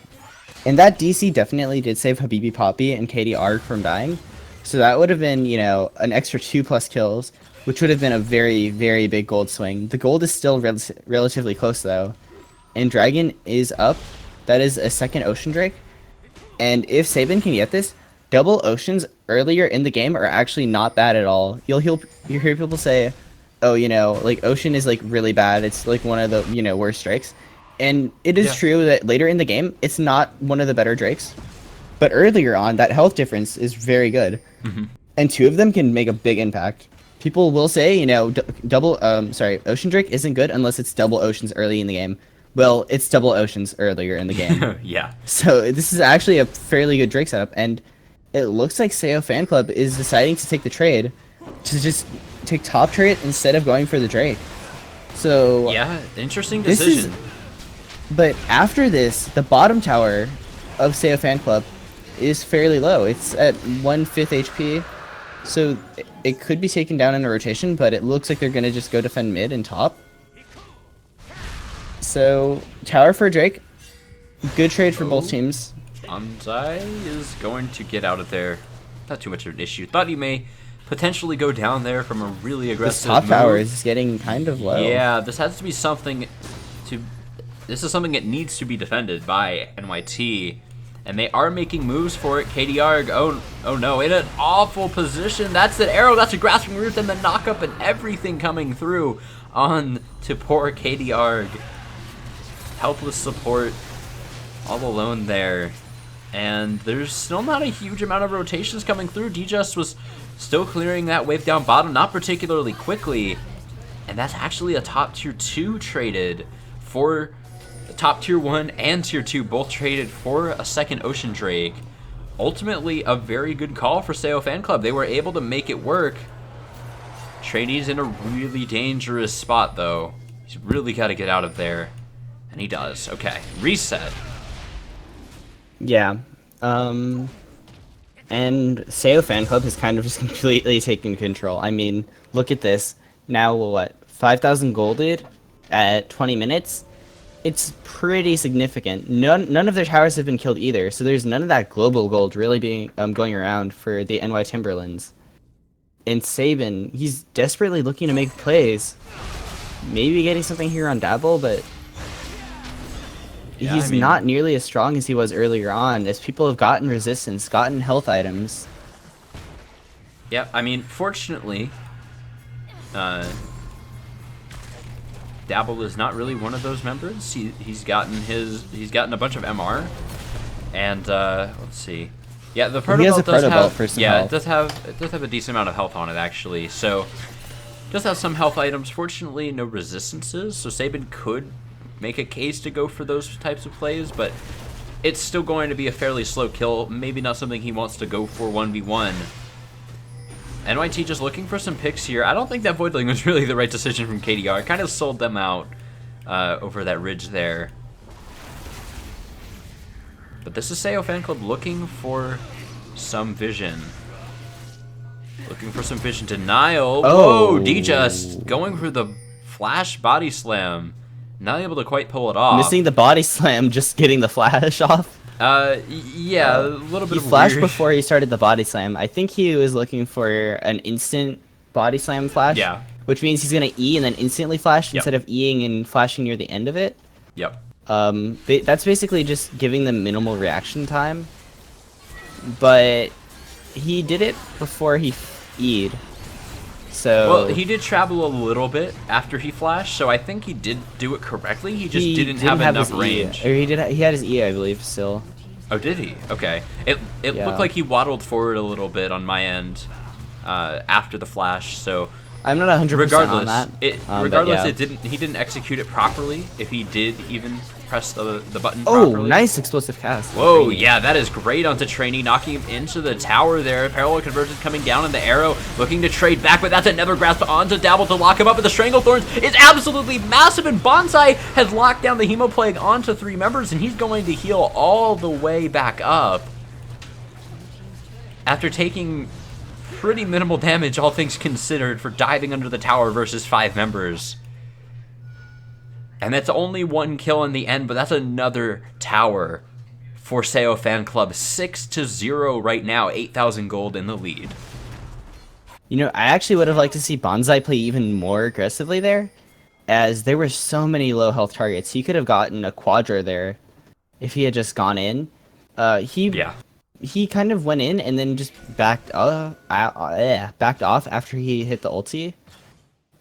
and that DC definitely did save Habibi Poppy and KDR from dying, so that would have been, you know, an extra 2+ kills, which would have been a very, very big gold swing. The gold is still relatively close though, and dragon is up. That is a second Ocean Drake, and if Saban can get this, double Oceans earlier in the game are actually not bad at all. You'll hear people say, oh, you know, like Ocean is like really bad, it's like one of the, you know, worst Drakes. And it is true that later in the game, it's not one of the better Drakes. But earlier on, that health difference is very good. Mm-hmm. And 2 of them can make a big impact. People will say, you know, Ocean Drake isn't good unless it's double Oceans early in the game. Well, it's double Oceans earlier in the game. Yeah. So this is actually a fairly good Drake setup. And it looks like Sayo Fan Club is deciding to take the trade to just take top trade instead of going for the Drake. So yeah, interesting decision. But after this, the bottom tower of Sayo Fan Club is fairly low. It's at 1/5 HP, so it could be taken down in a rotation, but it looks like they're going to just go defend mid and top. So, tower for Drake. Good trade for both teams. Bonsai is going to get out of there. Not too much of an issue. Thought he may potentially go down there from a really aggressive This top move. tower is getting kind of low. Yeah, this has to be something to... This is something that needs to be defended by NYT, and they are making moves for it. KDR, oh no, in an awful position. That's an arrow, that's a grasping root, and the knock-up and everything coming through on to poor KDR. helpless support all alone there. And there's still not a huge amount of rotations coming through. D-Just was still clearing that wave down bottom, not particularly quickly. And that's actually a top tier 2 traded for top tier 1 and tier 2, both traded for a second Ocean Drake. Ultimately, a very good call for Sayo Fan Club. They were able to make it work. Trainee's in a really dangerous spot, though. He's really got to get out of there. And he does. Okay, reset. Yeah. And Sayo Fan Club has kind of just completely taken control. I mean, look at this. Now, what? 5,000 golded at 20 minutes? It's pretty significant. None of their towers have been killed either, so there's none of that global gold really being going around for the NY Timberlands. And Sabin, he's desperately looking to make plays. Maybe getting something here on Dabble, but yeah, he's not nearly as strong as he was earlier on, as people have gotten resistance, gotten health items. Yeah, I mean, fortunately, Dabble is not really one of those members. He's gotten a bunch of MR, and let's see. Yeah, the proto belt does have it does have a decent amount of health on it actually. So does have some health items. Fortunately, no resistances. So Sabin could make a case to go for those types of plays, but it's still going to be a fairly slow kill. Maybe not something he wants to go for 1v1. NYT just looking for some picks here. I don't think that Voidling was really the right decision from KDR. It kind of sold them out over that ridge there. But this is Sayo Fan Club looking for some vision. Looking for some vision. Denial. Oh. Whoa, D-Just going for the flash body slam. Not able to quite pull it off. Missing the body slam, just getting the flash off. Yeah, a little bit of He flashed weird. before he started the body slam. I think he was looking for an instant body slam flash. Yeah. Which means he's gonna E and then instantly flash Yep. instead of Eing and flashing near the end of it. Yep. That's basically just giving them minimal reaction time. But he did it before he E'd. So Well, he did travel a little bit after he flashed, so I think he did do it correctly. He just didn't have enough his range. E. Or he had his E, I believe, still. Oh, did he? Okay. It Yeah. looked like he waddled forward a little bit on my end after the flash. So I'm not 100% on that. regardless, but yeah. he didn't execute it properly. If he did even press the button Oh, properly. nice explosive cast. Whoa, Great. yeah, that is great onto Trainee, knocking him into the tower there. Parallel conversion coming down in the arrow, looking to trade back, but that's a never grasp onto Dabble to lock him up, but the Stranglethorns is absolutely massive, and Bonsai has locked down the Hemoplague onto 3 members, and he's going to heal all the way back up. After taking pretty minimal damage, all things considered, for diving under the tower versus 5 members. And that's only 1 kill in the end, but that's another tower for Sayo Fan Club. 6-0 right now, 8,000 gold in the lead. You know, I actually would have liked to see Bonsai play even more aggressively there, as there were so many low health targets. He could have gotten a Quadra there if he had just gone in. He kind of went in and then just backed off after he hit the ulti.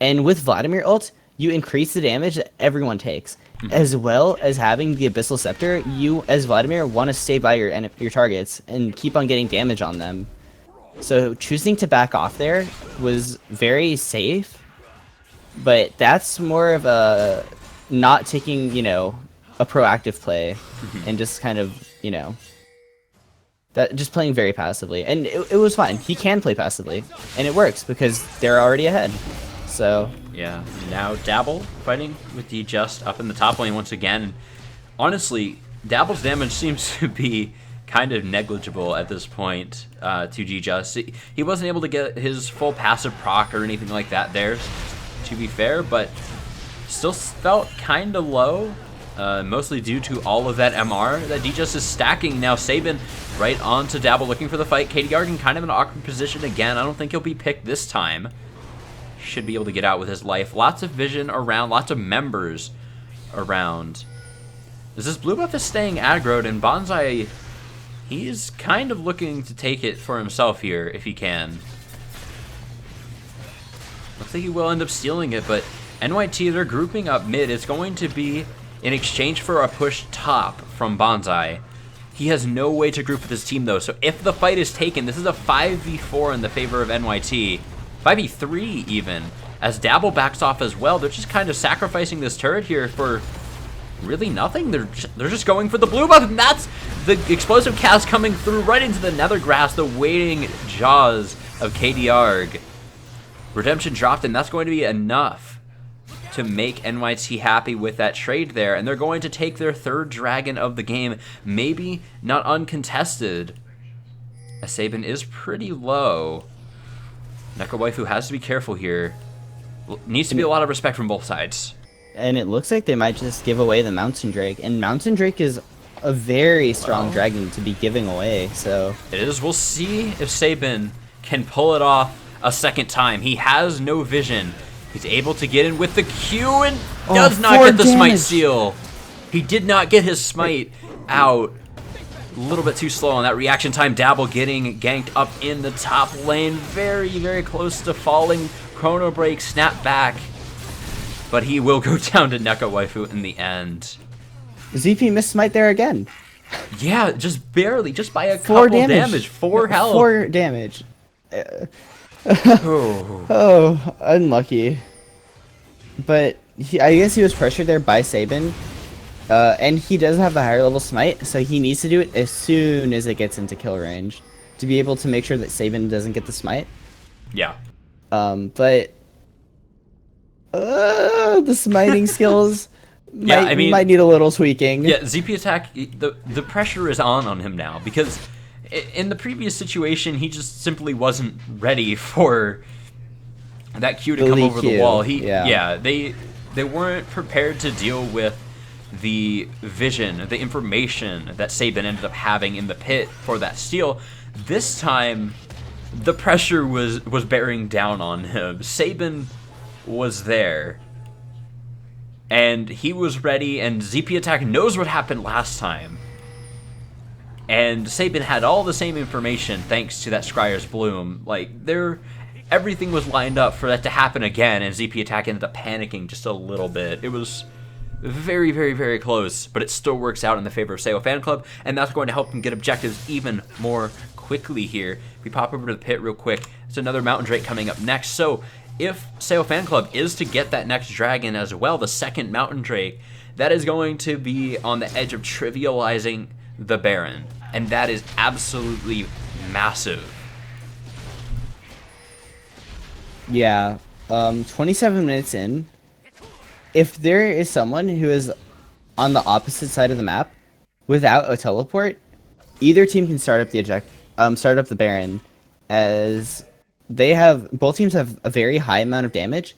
And with Vladimir ult, you increase the damage that everyone takes. As well as having the Abyssal Scepter, you, as Vladimir, want to stay by your targets and keep on getting damage on them. So choosing to back off there was very safe, but that's more of a not taking, a proactive play and just kind of, that just playing very passively. And it was fine. He can play passively, and it works because they're already ahead. So Yeah, now Dabble fighting with D-Just up in the top lane once again. And honestly, Dabble's damage seems to be kind of negligible at this point to D-Just. He wasn't able to get his full passive proc or anything like that there, to be fair, but still felt kind of low, mostly due to all of that MR that D-Just is stacking. Now Sabin right on to Dabble looking for the fight. KDR in kind of an awkward position again. I don't think he'll be picked this time. Should be able to get out with his life. Lots of vision around, lots of members around. This blue buff is staying aggroed, and Bonsai, he's kind of looking to take it for himself here if he can. Looks like he will end up stealing it, but NYT, they're grouping up mid. It's going to be in exchange for a push top from Bonsai. He has no way to group with his team, though, so if the fight is taken, this is a 5v4 in the favor of NYT. 5v3, even. As Dabble backs off as well, they're just kind of sacrificing this turret here for really nothing. They're just going for the blue buff, and that's the explosive cast coming through right into the nether grass, the waiting jaws of KDRG. Redemption dropped, and that's going to be enough to make NYT happy with that trade there, and they're going to take their third dragon of the game, maybe not uncontested. As Sabin is pretty low. Neko Waifu has to be careful here. Needs to be a lot of respect from both sides. And it looks like they might just give away the Mountain Drake. And Mountain Drake is a very strong dragon to be giving away, so... It is. We'll see if Sabin can pull it off a second time. He has no vision. He's able to get in with the Q and does not get the smite seal. He did not get his smite out. A little bit too slow on that reaction time. Dabble getting ganked up in the top lane. Very, very close to falling. Chrono Break, snap back. But he will go down to Neko Waifu in the end. ZP missed smite there again. Yeah, just barely. Just by a couple damage. 4 health. 4 damage. Oh. Oh, unlucky. But I guess he was pressured there by Sabin. And he does have the higher level smite, so he needs to do it as soon as it gets into kill range to be able to make sure that Sabin doesn't get the smite. Yeah. But the smiting skills might need a little tweaking. Yeah, ZP attack, the pressure is on him now, because in the previous situation, he just simply wasn't ready for that Q to come over the wall. They weren't prepared to deal with the vision, the information that Sabin ended up having in the pit for that steal. This time, the pressure was bearing down on him. Sabin was there, and he was ready, and ZP Attack knows what happened last time. And Sabin had all the same information thanks to that Scryer's Bloom. Like, everything was lined up for that to happen again, and ZP Attack ended up panicking just a little bit. It was very, very, very close, but it still works out in the favor of Sayo Fan Club, and that's going to help him get objectives even more quickly here. If we pop over to the pit real quick, it's another Mountain Drake coming up next. So if Sayo Fan Club is to get that next dragon as well, the second Mountain Drake, that is going to be on the edge of trivializing the Baron, and that is absolutely massive. Yeah, 27 minutes in, if there is someone who is on the opposite side of the map without a teleport, either team can start up the Baron, as both teams have a very high amount of damage,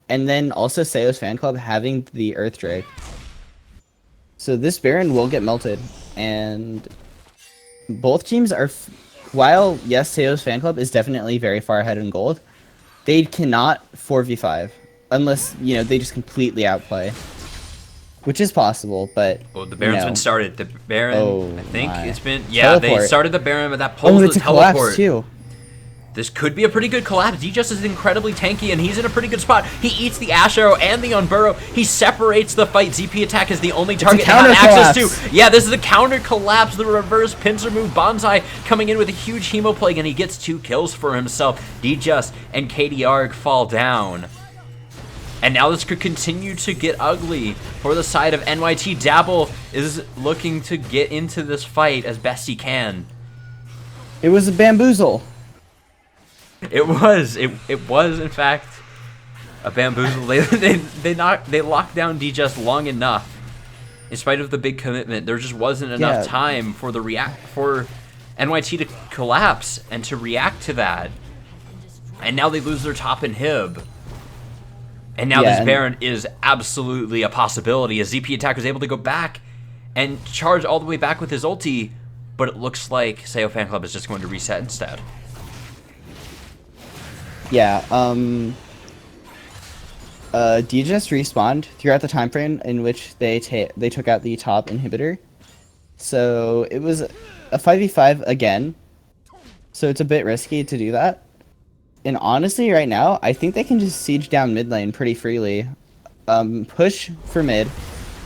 and then also Sayo's Fan Club having the Earth Drake. So this Baron will get melted, and both teams are, while yes, Sayo's Fan Club is definitely very far ahead in gold, they cannot 4v5 unless, they just completely outplay. Which is possible, but... Oh, the Baron's been started. The Baron, I think it's been... Yeah, teleport. They started the Baron, but that pulls the teleport. Collapse too. This could be a pretty good collapse. D-Just is incredibly tanky, and he's in a pretty good spot. He eats the Ash Arrow and the Unburrow. He separates the fight. ZP Attack is the only target they have access to. Yeah, this is a counter collapse. The reverse pincer move. Bonsai coming in with a huge Hemo Plague, and he gets 2 kills for himself. D-Just and KDRG fall down. And now this could continue to get ugly for the side of NYT. Dabble is looking to get into this fight as best he can. It was a bamboozle. It was in fact a bamboozle. They locked down D-Just long enough. In spite of the big commitment, there just wasn't enough time for NYT to collapse and to react to that. And now they lose their top inhib. And now this Baron is absolutely a possibility, as ZP Attack was able to go back and charge all the way back with his ulti, but it looks like Sayo Fan Club is just going to reset instead. Yeah, D-Just respawned throughout the time frame in which they took out the top inhibitor. So it was a 5v5 again. So it's a bit risky to do that. And honestly, right now, I think they can just siege down mid lane pretty freely. Push for mid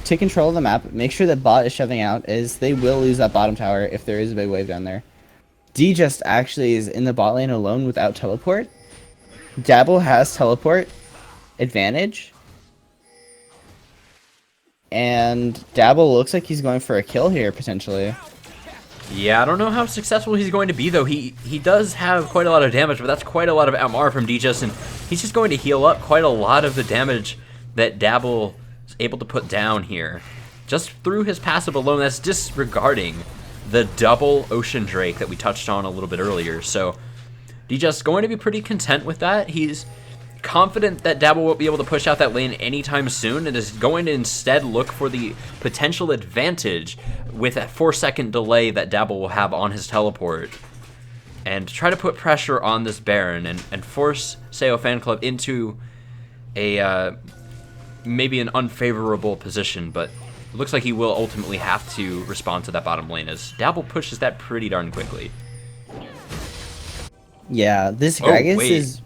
take control of the map, make sure that bot is shoving out, as they will lose that bottom tower if there is a big wave down there. D just actually is in the bot lane alone without teleport. Dabble has teleport advantage. And Dabble looks like he's going for a kill here, potentially. Yeah, I don't know how successful he's going to be, though. He does have quite a lot of damage, but that's quite a lot of MR from DJus, and he's just going to heal up quite a lot of the damage that Dabble is able to put down here. Just through his passive alone, that's disregarding the double Ocean Drake that we touched on a little bit earlier. So DJus going to be pretty content with that. He's confident that Dabble won't be able to push out that lane anytime soon, and is going to instead look for the potential advantage with that 4-second delay that Dabble will have on his teleport, and try to put pressure on this Baron and force Sayo Fan Club into a maybe an unfavorable position, but it looks like he will ultimately have to respond to that bottom lane as Dabble pushes that pretty darn quickly. Yeah, this Gragas is...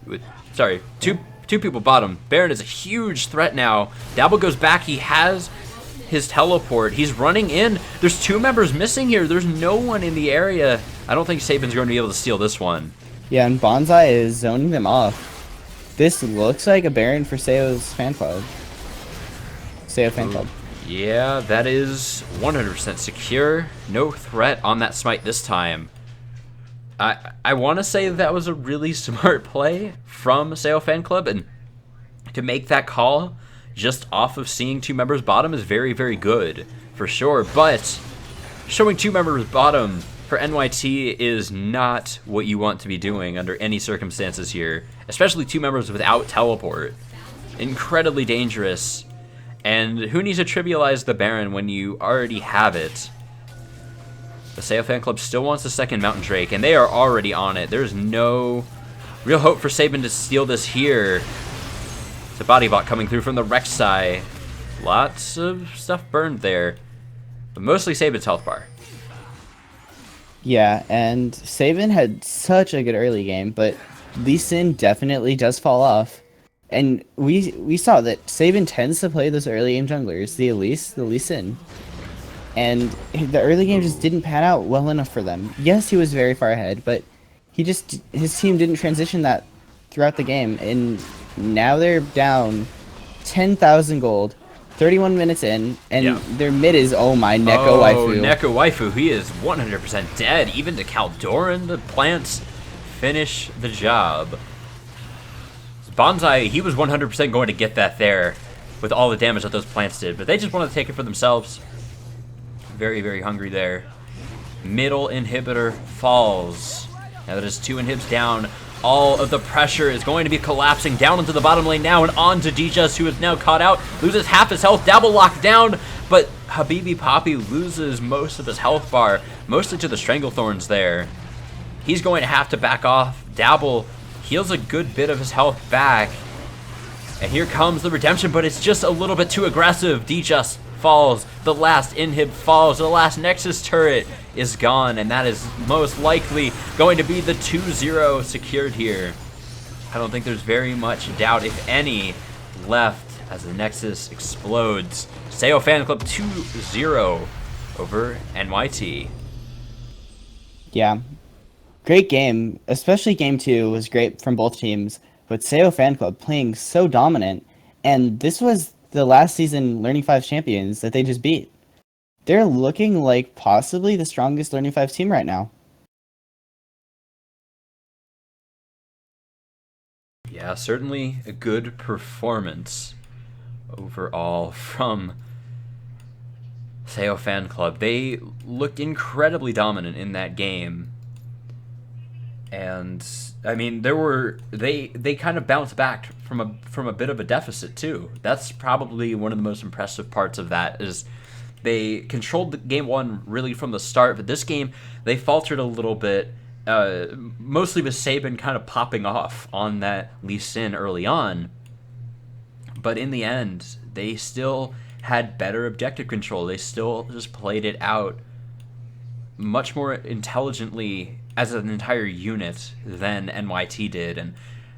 Sorry, two people bottom. Baron is a huge threat now. Dabble goes back. He has his teleport. He's running in. There's 2 members missing here. There's no one in the area. I don't think Saban's going to be able to steal this one. Yeah, and Bonsai is zoning them off. This looks like a Baron for Sayo's fan club. Sayo fan club. Yeah, that is 100% secure. No threat on that smite this time. I want to say that was a really smart play from Sayo Fan Club, and to make that call just off of seeing 2 members bottom is very, very good, for sure. But showing 2 members bottom for NYT is not what you want to be doing under any circumstances here, especially 2 members without teleport. Incredibly dangerous, and who needs to trivialize the Baron when you already have it? The Sayo Fan Club still wants the second Mountain Drake, and they are already on it. There's no real hope for Saban to steal this here. It's a body bot coming through from the Rek'Sai. Lots of stuff burned there, but mostly Saban's health bar. Yeah, and Saban had such a good early game, but Lee Sin definitely does fall off. And we saw that Saban tends to play those early game junglers, the Elise, the Lee Sin. And the early game just didn't pan out well enough for them. Yes, he was very far ahead, but his team didn't transition that throughout the game, and now they're down 10,000 gold, 31 minutes in, and their mid is, oh my, Neko Waifu. Neko Waifu, he is 100% dead. Even to Caldoran, the plants finish the job. Bonsai, he was 100% going to get that there with all the damage that those plants did, but they just wanted to take it for themselves. Very, very hungry there. Middle inhibitor falls. Now that is 2 inhibs down. All of the pressure is going to be collapsing down into the bottom lane now, and on to DJus, who is now caught out. Loses half his health. Dabble locked down, but Habibi Poppy loses most of his health bar, mostly to the Stranglethorns there. He's going to have to back off. Dabble heals a good bit of his health back. And here comes the redemption, but it's just a little bit too aggressive. DJus falls. The last inhib falls. The last Nexus turret is gone, and that is most likely going to be the 2-0 secured here. I don't think there's very much doubt, if any, left as the Nexus explodes. Sayo Fan Club 2-0 over NYT. Yeah. Great game, especially game 2 was great from both teams, but Sayo Fan Club playing so dominant, and this was the last season Learning 5 champions that they just beat. They're looking like possibly the strongest Learning 5 team right now. Yeah, certainly a good performance overall from Sayo Fan Club. They looked incredibly dominant in that game. And I mean, they kind of bounced back from a bit of a deficit too. That's probably one of the most impressive parts of that, is they controlled the game 1 really from the start, but this game they faltered a little bit, mostly with Saban kind of popping off on that Lee Sin early on. But in the end, they still had better objective control. They still just played it out much more intelligently as an entire unit than NYT did, and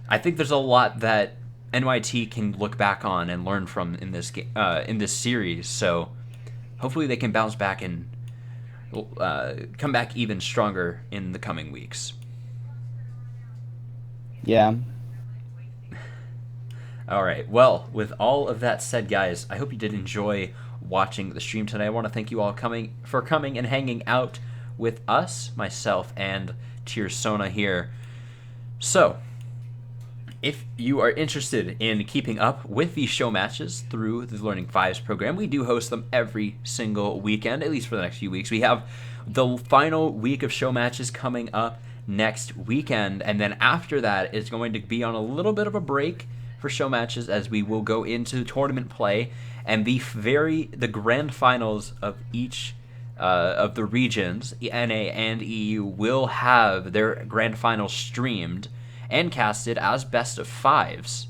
I think there's a lot that NYT can look back on and learn from in this series. So hopefully they can bounce back and come back even stronger in the coming weeks. Yeah. All right. Well, with all of that said, guys, I hope you did enjoy watching the stream tonight. I want to thank you all for coming and hanging out with us, myself and Tiersona here. So, if you are interested in keeping up with these show matches through the Learning Fives program, we do host them every single weekend, at least for the next few weeks. We have the final week of show matches coming up next weekend, and then after that, it's going to be on a little bit of a break for show matches as we will go into tournament play, and the grand finals of each of the regions, NA and EU, will have their grand finals streamed and casted as best of fives.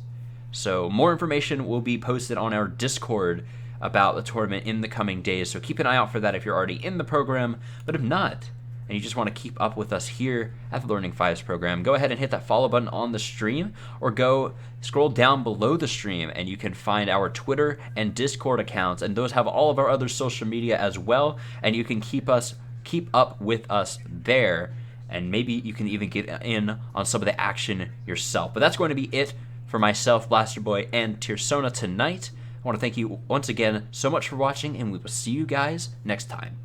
So more information will be posted on our Discord about the tournament in the coming days, so keep an eye out for that if you're already in the program. But if not, and you just want to keep up with us here at the Learning Fives program, go ahead and hit that follow button on the stream, or go scroll down below the stream and you can find our Twitter and Discord accounts, and those have all of our other social media as well, and you can keep up with us there, and maybe you can even get in on some of the action yourself. But that's going to be it for myself, Blaster Boy, and Tiersona tonight. I want to thank you once again so much for watching, and we will see you guys next time.